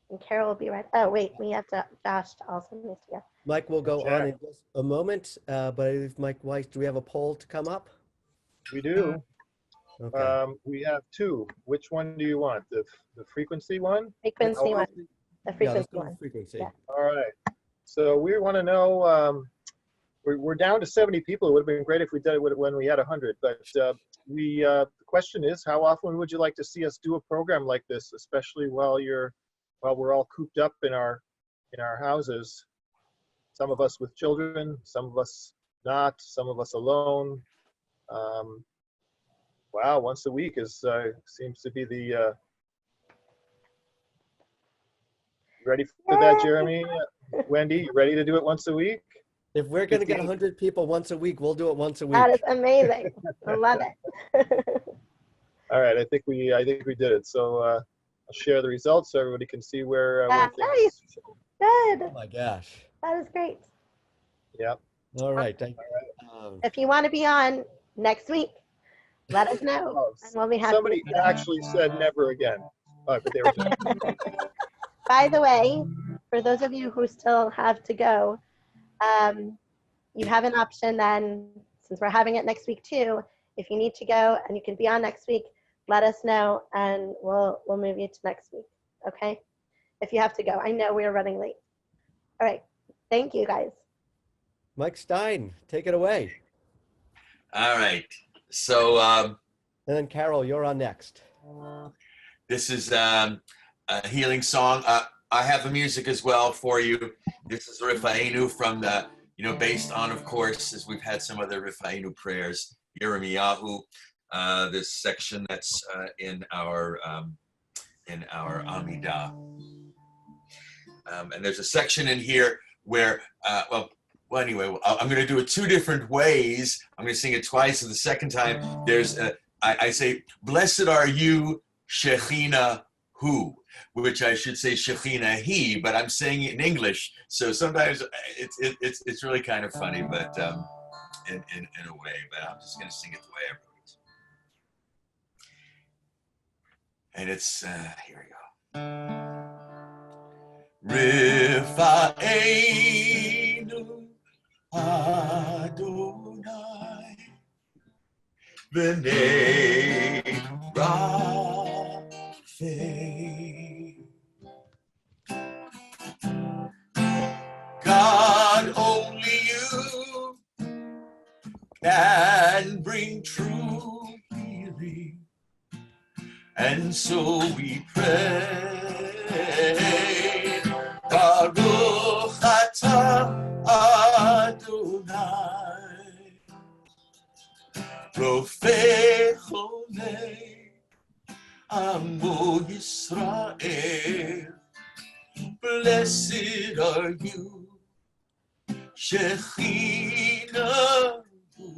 And Carol will be right... Oh, wait, we have to... Josh also needs to go. Mike will go on in just a moment, but if Mike Weiss, do we have a poll to come up? We do. Okay. We have two. Which one do you want? The frequency one? Frequency one. The frequency one. Frequency. Yeah. All right. So we want to know, we're down to 70 people. It would have been great if we did it when we had 100. But the question is, how often would you like to see us do a program like this, especially while we're all cooped up in our houses? Some of us with children, some of us not, some of us alone. Wow, once a week seems to be the. Ready for that, Jeremy? Wendy, you ready to do it once a week? If we're going to get 100 people once a week, we'll do it once a week. That is amazing. I love it. All right, I think we did it. So I'll share the results so everybody can see where. Nice. Good. Oh my gosh. That is great. Yep. All right. If you want to be on next week, let us know, and we'll be happy. Somebody actually said never again. But they were just... By the way, for those of you who still have to go, you have an option then, since we're having it next week too. If you need to go and you can be on next week, let us know and we'll move you to next week. Okay? If you have to go. I know we're running late. All right. Thank you guys. Mike Stein, take it away. All right. So and then Carol, you're on next. This is a healing song. I have the music as well for you. This is Rifa'enu from the, based on, of course, as we've had some other Rifa'enu prayers, Yirmiyahu, this section that's in our Amidah. And there's a section in here where, well, anyway, I'm going to do it 2 different ways. I'm going to sing it twice, and the second time, I say, blessed are you, Shekhinah Hu, which I should say Shekhinah He, but I'm saying it in English, so sometimes it's really kind of funny, but in a way, but I'm just going to sing it the way I wrote it. And it's, here we go. Rifa'enu Adonai B'nei Raphael. God, only you can bring true healing, and so we pray. Baruch atah Adonai, Rofei Cholei Amo Yisrael. Blessed are you, Shekhinah, who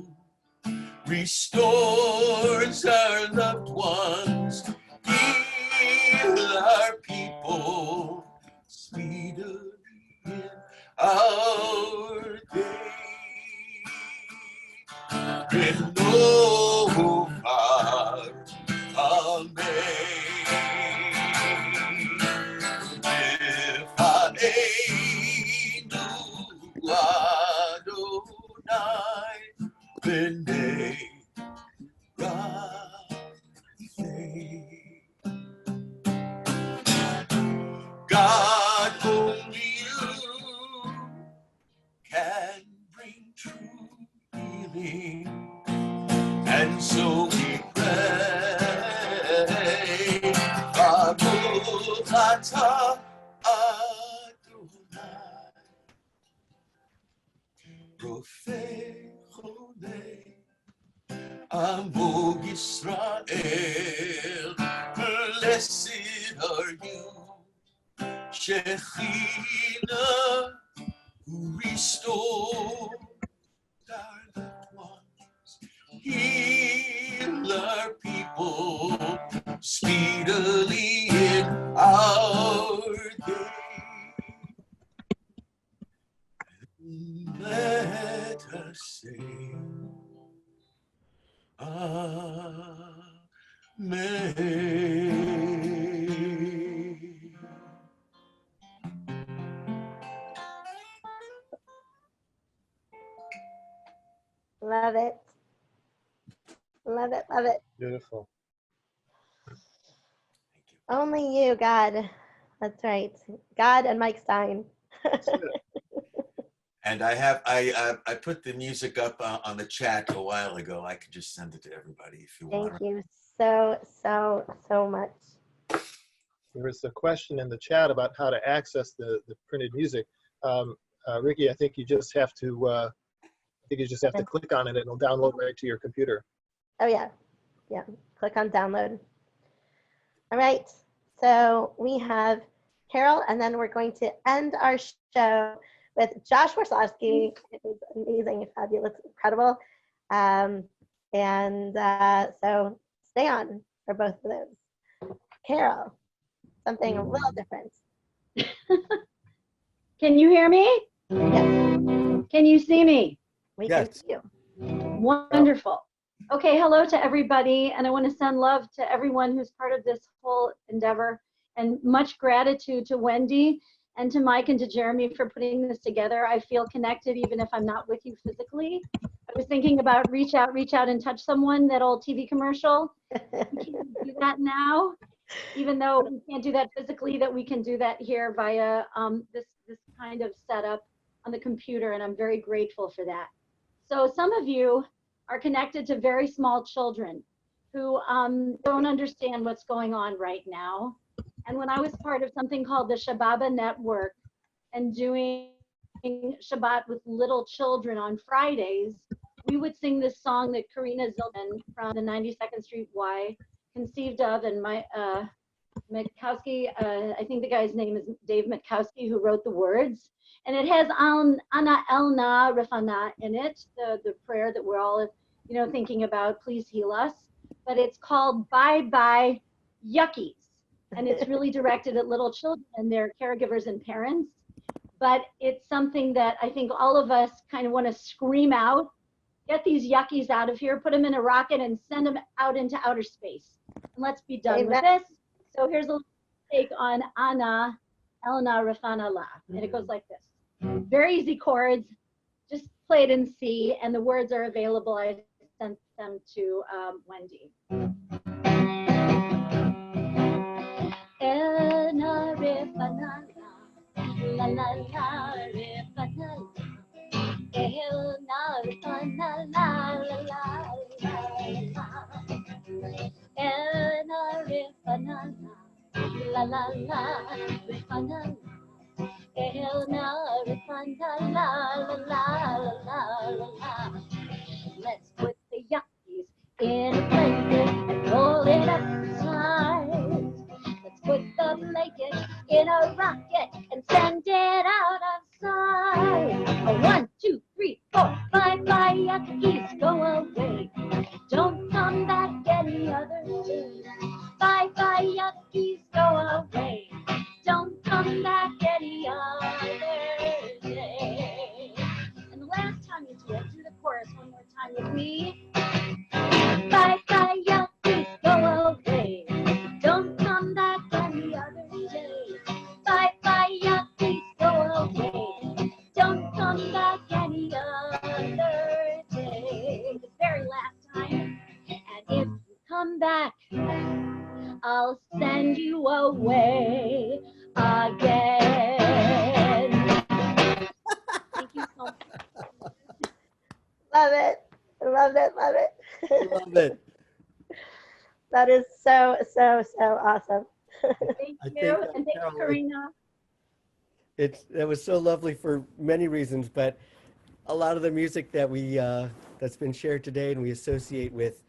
restores our loved ones, heal our people, speedily in our day. Renovar, Amen. Rifa'enu Adonai B'nei Raphael. God, only you can bring true healing, and so we pray. Baruch atah Adonai, Rofei Cholei Amo Yisrael. Blessed are you, Shekhinah, who restores our loved ones, heal our people, speedily in our day. Let us sing, Amen. Love it. Love it, love it. Beautiful. Only you, God. That's right. God and Mike Stein. And I put the music up on the chat a while ago. I could just send it to everybody if you want. Thank you so much. There was a question in the chat about how to access the printed music. Ricky, I think you just have to click on it and it'll download right to your computer. Oh yeah. Yeah. Click on download. All right. So we have Carol, and then we're going to end our show with Josh Warshawsky. It is amazing, fabulous, incredible. So stay on for both of those. Carol, something a little different. Can you hear me? Yes. Can you see me? We can see you. Wonderful. Okay, hello to everybody, and I want to send love to everyone who's part of this whole endeavor, and much gratitude to Wendy and to Mike and to Jeremy for putting this together. I feel connected even if I'm not with you physically. I was thinking about reach out and touch someone, that old TV commercial. We can do that now, even though we can't do that physically, that we can do that here via this kind of setup on the computer, and I'm very grateful for that. So some of you are connected to very small children who don't understand what's going on right now. And when I was part of something called the Shababa Network and doing Shabbat with little children on Fridays, we would sing this song that Karina Zilman from the 92nd Street Y conceived of, and Mitkowski, I think the guy's name is Dave Mitkowski, who wrote the words. And it has Ana Elna Rifana in it, the prayer that we're all, thinking about, please heal us. But it's called Bye Bye Yuckies. And it's really directed at little children and their caregivers and parents. But it's something that I think all of us kind of want to scream out, get these yuckies out of here, put them in a rocket and send them out into outer space. And let's be done with this. So here's a take on Ana Elna Rafana La. And it goes like this. Very easy chords, just play it in C, and the words are available. I sent them to Wendy. Elna Rafana La, la la la Rafana La, Elna Rafana La la la la la, Elna Rafana La la la Rafana La, Elna Rafana La la la la la la. Let's put the yuckies in a blanket and roll it upside. Let's put the blanket in a rocket and send it out of sight. 1, 2, 3, 4, 5, bye yuckies, go away. Don't come back any other day. Bye bye yuckies, go away. Don't come back any other day. And the last time you do it, do the chorus one more time with me. Bye bye yuckies, go away. Don't come back any other day. Bye bye yuckies, go away. Don't come back any other day. The very last time. And if you come back, I'll send you away again. Thank you so much. Love it. Love it. Love it. Love it. That is so, so, so awesome. Thank you. And thank you, Carol, Karina. That was so lovely for many reasons, but a lot of the music that we that's been shared today and we associate with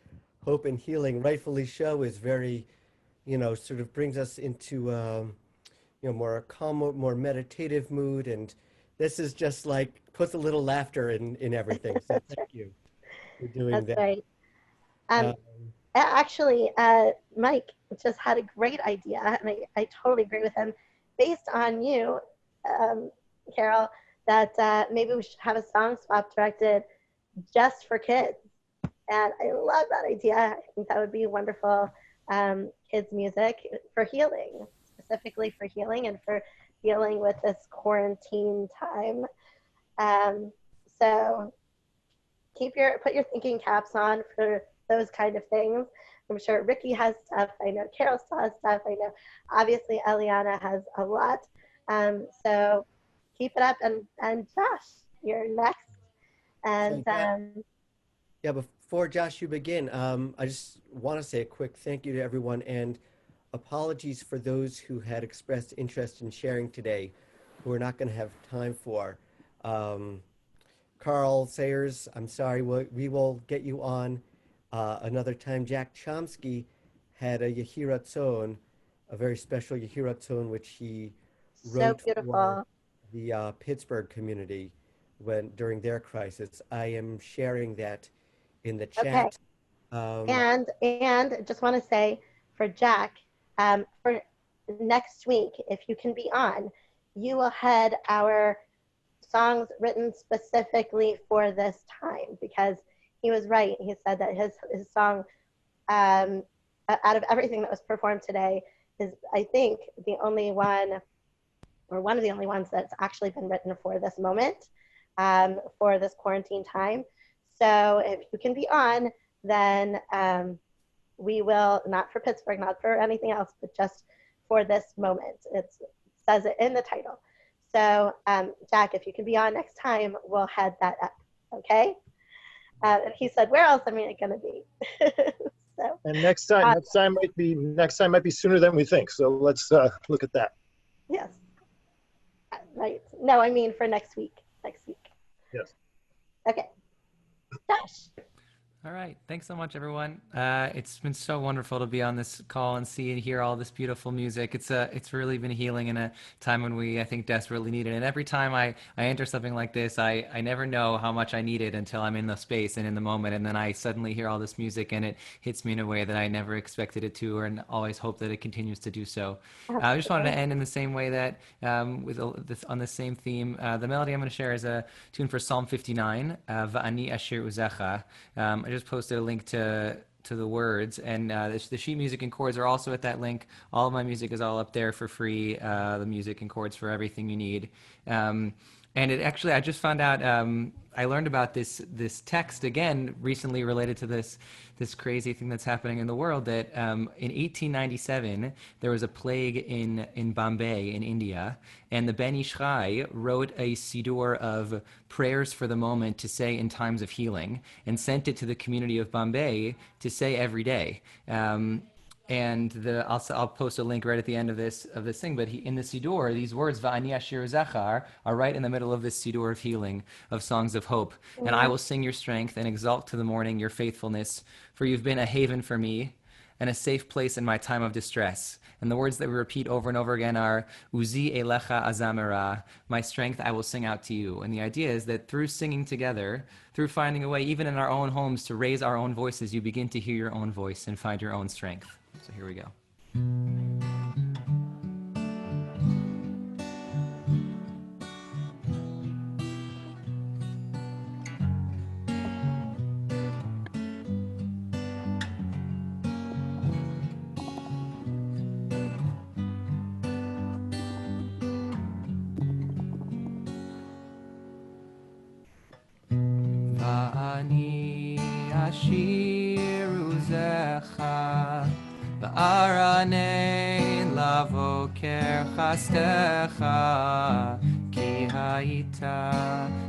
hope and healing, rightfully so, is very, sort of brings us into more calm, more meditative mood, and this is just like puts a little laughter in everything. So thank you for doing that. That's right. Actually, Mike just had a great idea, and I totally agree with him. Based on you, Carol, that maybe we should have a song swap directed just for kids. And I love that idea. I think that would be wonderful. Kids music for healing, specifically for healing and for dealing with this quarantine time. So put your thinking caps on for those kind of things. I'm sure Ricky has stuff. I know Carol still has stuff. I know obviously Eliana has a lot. So keep it up, and Josh, you're next. And yeah, before Josh, you begin, I just want to say a quick thank you to everyone and apologies for those who had expressed interest in sharing today, who we're not going to have time for. Carl Sayers, I'm sorry, we will get you on another time. Jack Chomsky had a Yehiratzon, a very special Yehiratzon, which he wrote for the Pittsburgh community during their crisis. I am sharing that in the chat. Okay. And just want to say for Jack, for next week, if you can be on, you will head our songs written specifically for this time, because he was right. He said that his song, out of everything that was performed today, is, I think, the only one, or one of the only ones that's actually been written for this moment, for this quarantine time. So if you can be on, then we will, not for Pittsburgh, not for anything else, but just for this moment. It says it in the title. So Jack, if you can be on next time, we'll head that up, okay? And he said, where else am I gonna be? So, and next time might be sooner than we think. So let's look at that. Yes. Right. No, I mean for next week. Next week. Yes. Okay. Josh. All right. Thanks so much, everyone. It's been so wonderful to be on this call and see and hear all this beautiful music. It's really been healing in a time when we, I think, desperately need it. And every time I enter something like this, I never know how much I need it until I'm in the space and in the moment. And then I suddenly hear all this music and it hits me in a way that I never expected it to, and always hope that it continues to do so. I just wanted to end in the same way that on the same theme. The melody I'm going to share is a tune for Psalm 59, Va'ani Asher Uzecha. I just posted a link to the words, and the sheet music and chords are also at that link. All of my music is all up there for free. The music and chords for everything you need. And it actually, I just found out, I learned about this text again recently related to this crazy thing that's happening in the world, that in 1897 there was a plague in Bombay in India, and the Ben Ish Chai wrote a siddur of prayers for the moment to say in times of healing, and sent it to the community of Bombay to say every day. And I'll post a link right at the end of this thing. But in the siddur, these words "Va'ani Asher Zachar" are right in the middle of this siddur of healing, of songs of hope. Mm-hmm. And I will sing your strength and exalt to the morning your faithfulness, for you've been a haven for me, and a safe place in my time of distress. And the words that we repeat over and over again are "Uzi elecha azamera," my strength I will sing out to you. And the idea is that through singing together, through finding a way, even in our own homes, to raise our own voices, you begin to hear your own voice and find your own strength. So here we go. Va'ani ashiru zecha Ba'aranein lavoker chastecha Ki haita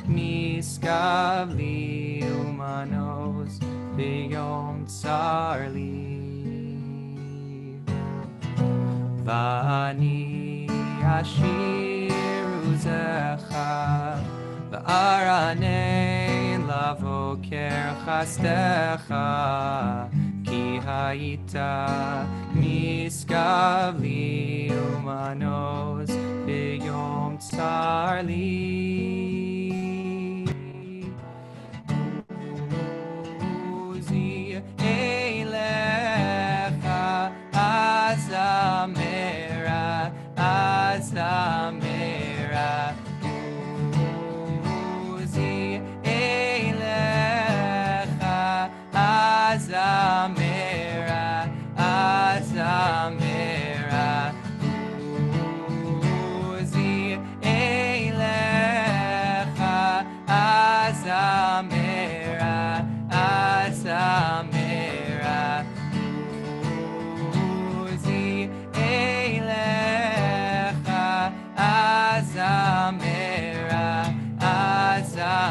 miskav li umanos biyom tsar li Va'ani ashiru zecha Ba'aranein lavoker chastecha Ki haita miskav li umanos biyom tsar li Uzi elecha azamera azamera Uzi elecha azamera azamera Uzi elecha azamera azamera Uzi elecha azamera azamera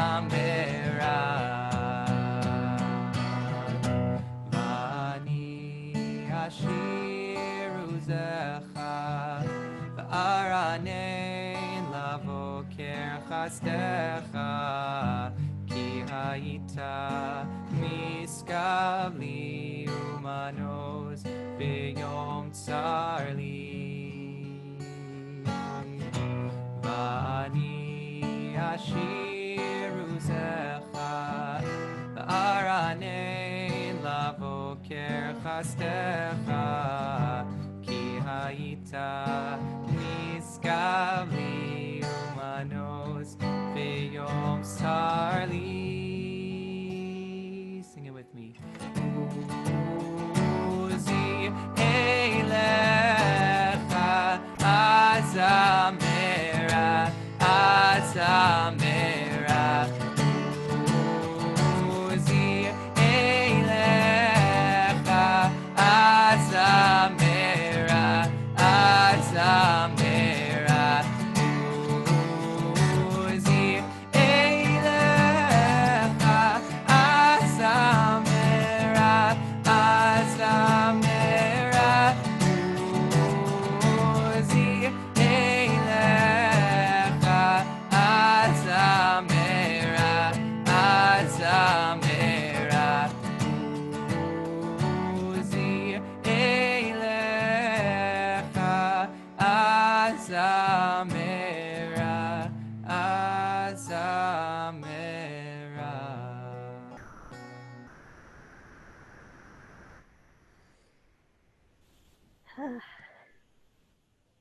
Ashiru zecha Va'aranein lavoker chastecha Ki haita miskav li umanos biyom tsar li Va'ani ashiru zecha Va'aranein lavoker chastecha Ki haita miskav li umanos biyom tsar li Sing it with me. Uzi elecha azamera azamera Uzi elecha azamera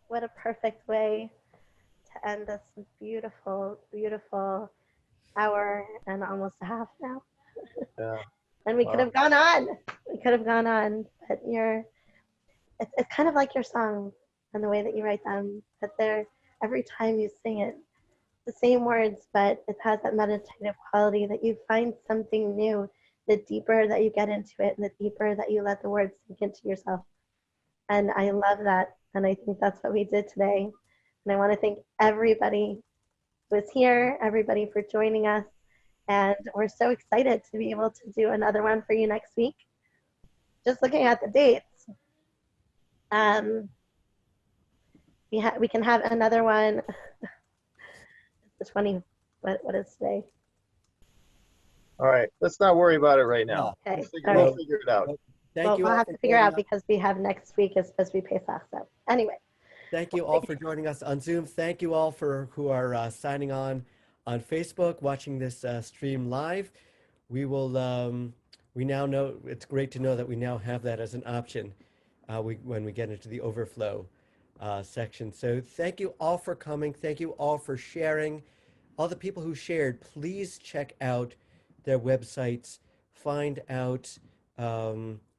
What a perfect way to end this beautiful, beautiful hour and almost a half now. Yeah. And we could have gone on. We could have gone on, but it's kind of like your song and the way that you write them. But every time you sing it, the same words, but it has that meditative quality that you find something new. The deeper that you get into it, and the deeper that you let the words sink into yourself. And I love that. And I think that's what we did today. And I want to thank everybody who was here, everybody for joining us. And we're so excited to be able to do another one for you next week. Just looking at the dates, we can have another one. The 20, what is today? All right, let's not worry about it right now. Okay, We'll figure it out. Thank you we'll all have for to figure joining out us. because we have next week is supposed to be Pesach. So anyway. Thank you all for joining us on Zoom. Thank you all who are signing on Facebook, watching this stream live. We will. We now know, it's great to know that we now have that as an option when we get into the overflow section. So thank you all for coming. Thank you all for sharing. All the people who shared, please check out their websites, find out,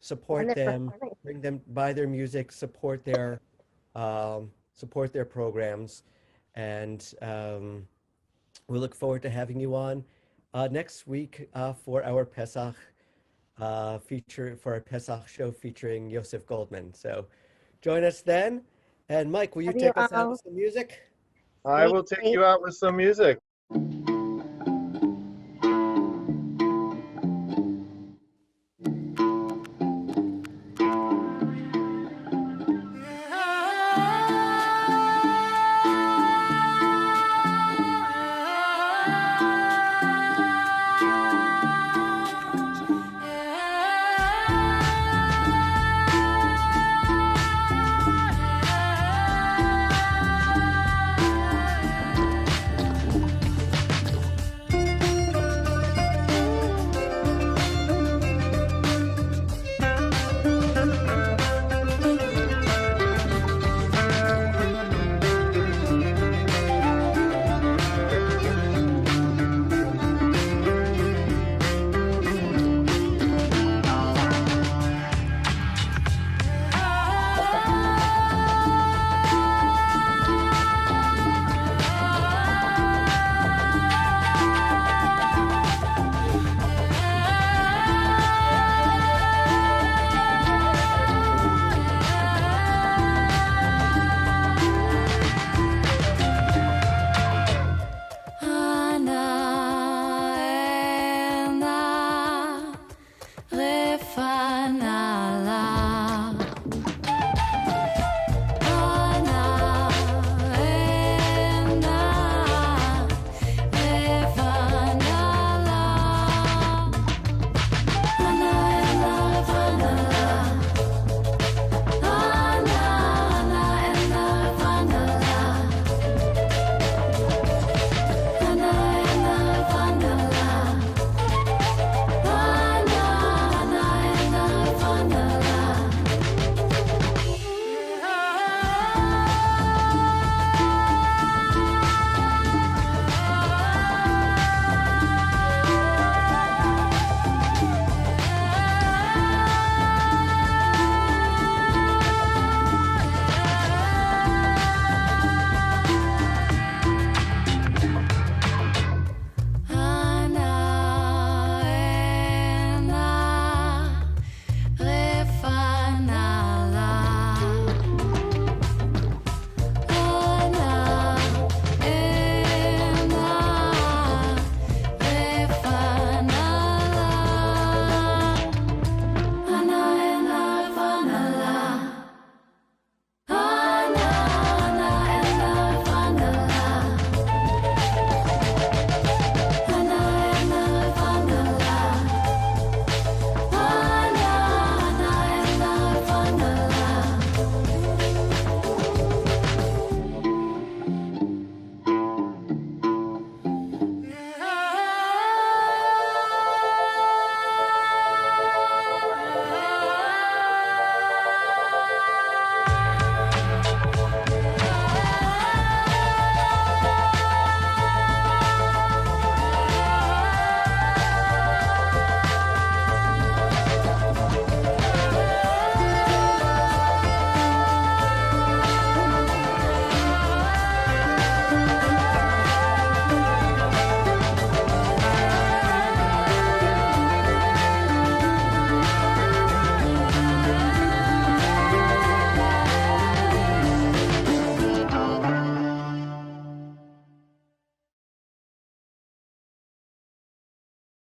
support them, bring them, buy their music, support their programs, and we look forward to having you on next week for our Pesach for our Pesach show featuring Yosef Goldman. So join us then. And Mike, will you take us out with some music? I will take you out with some music.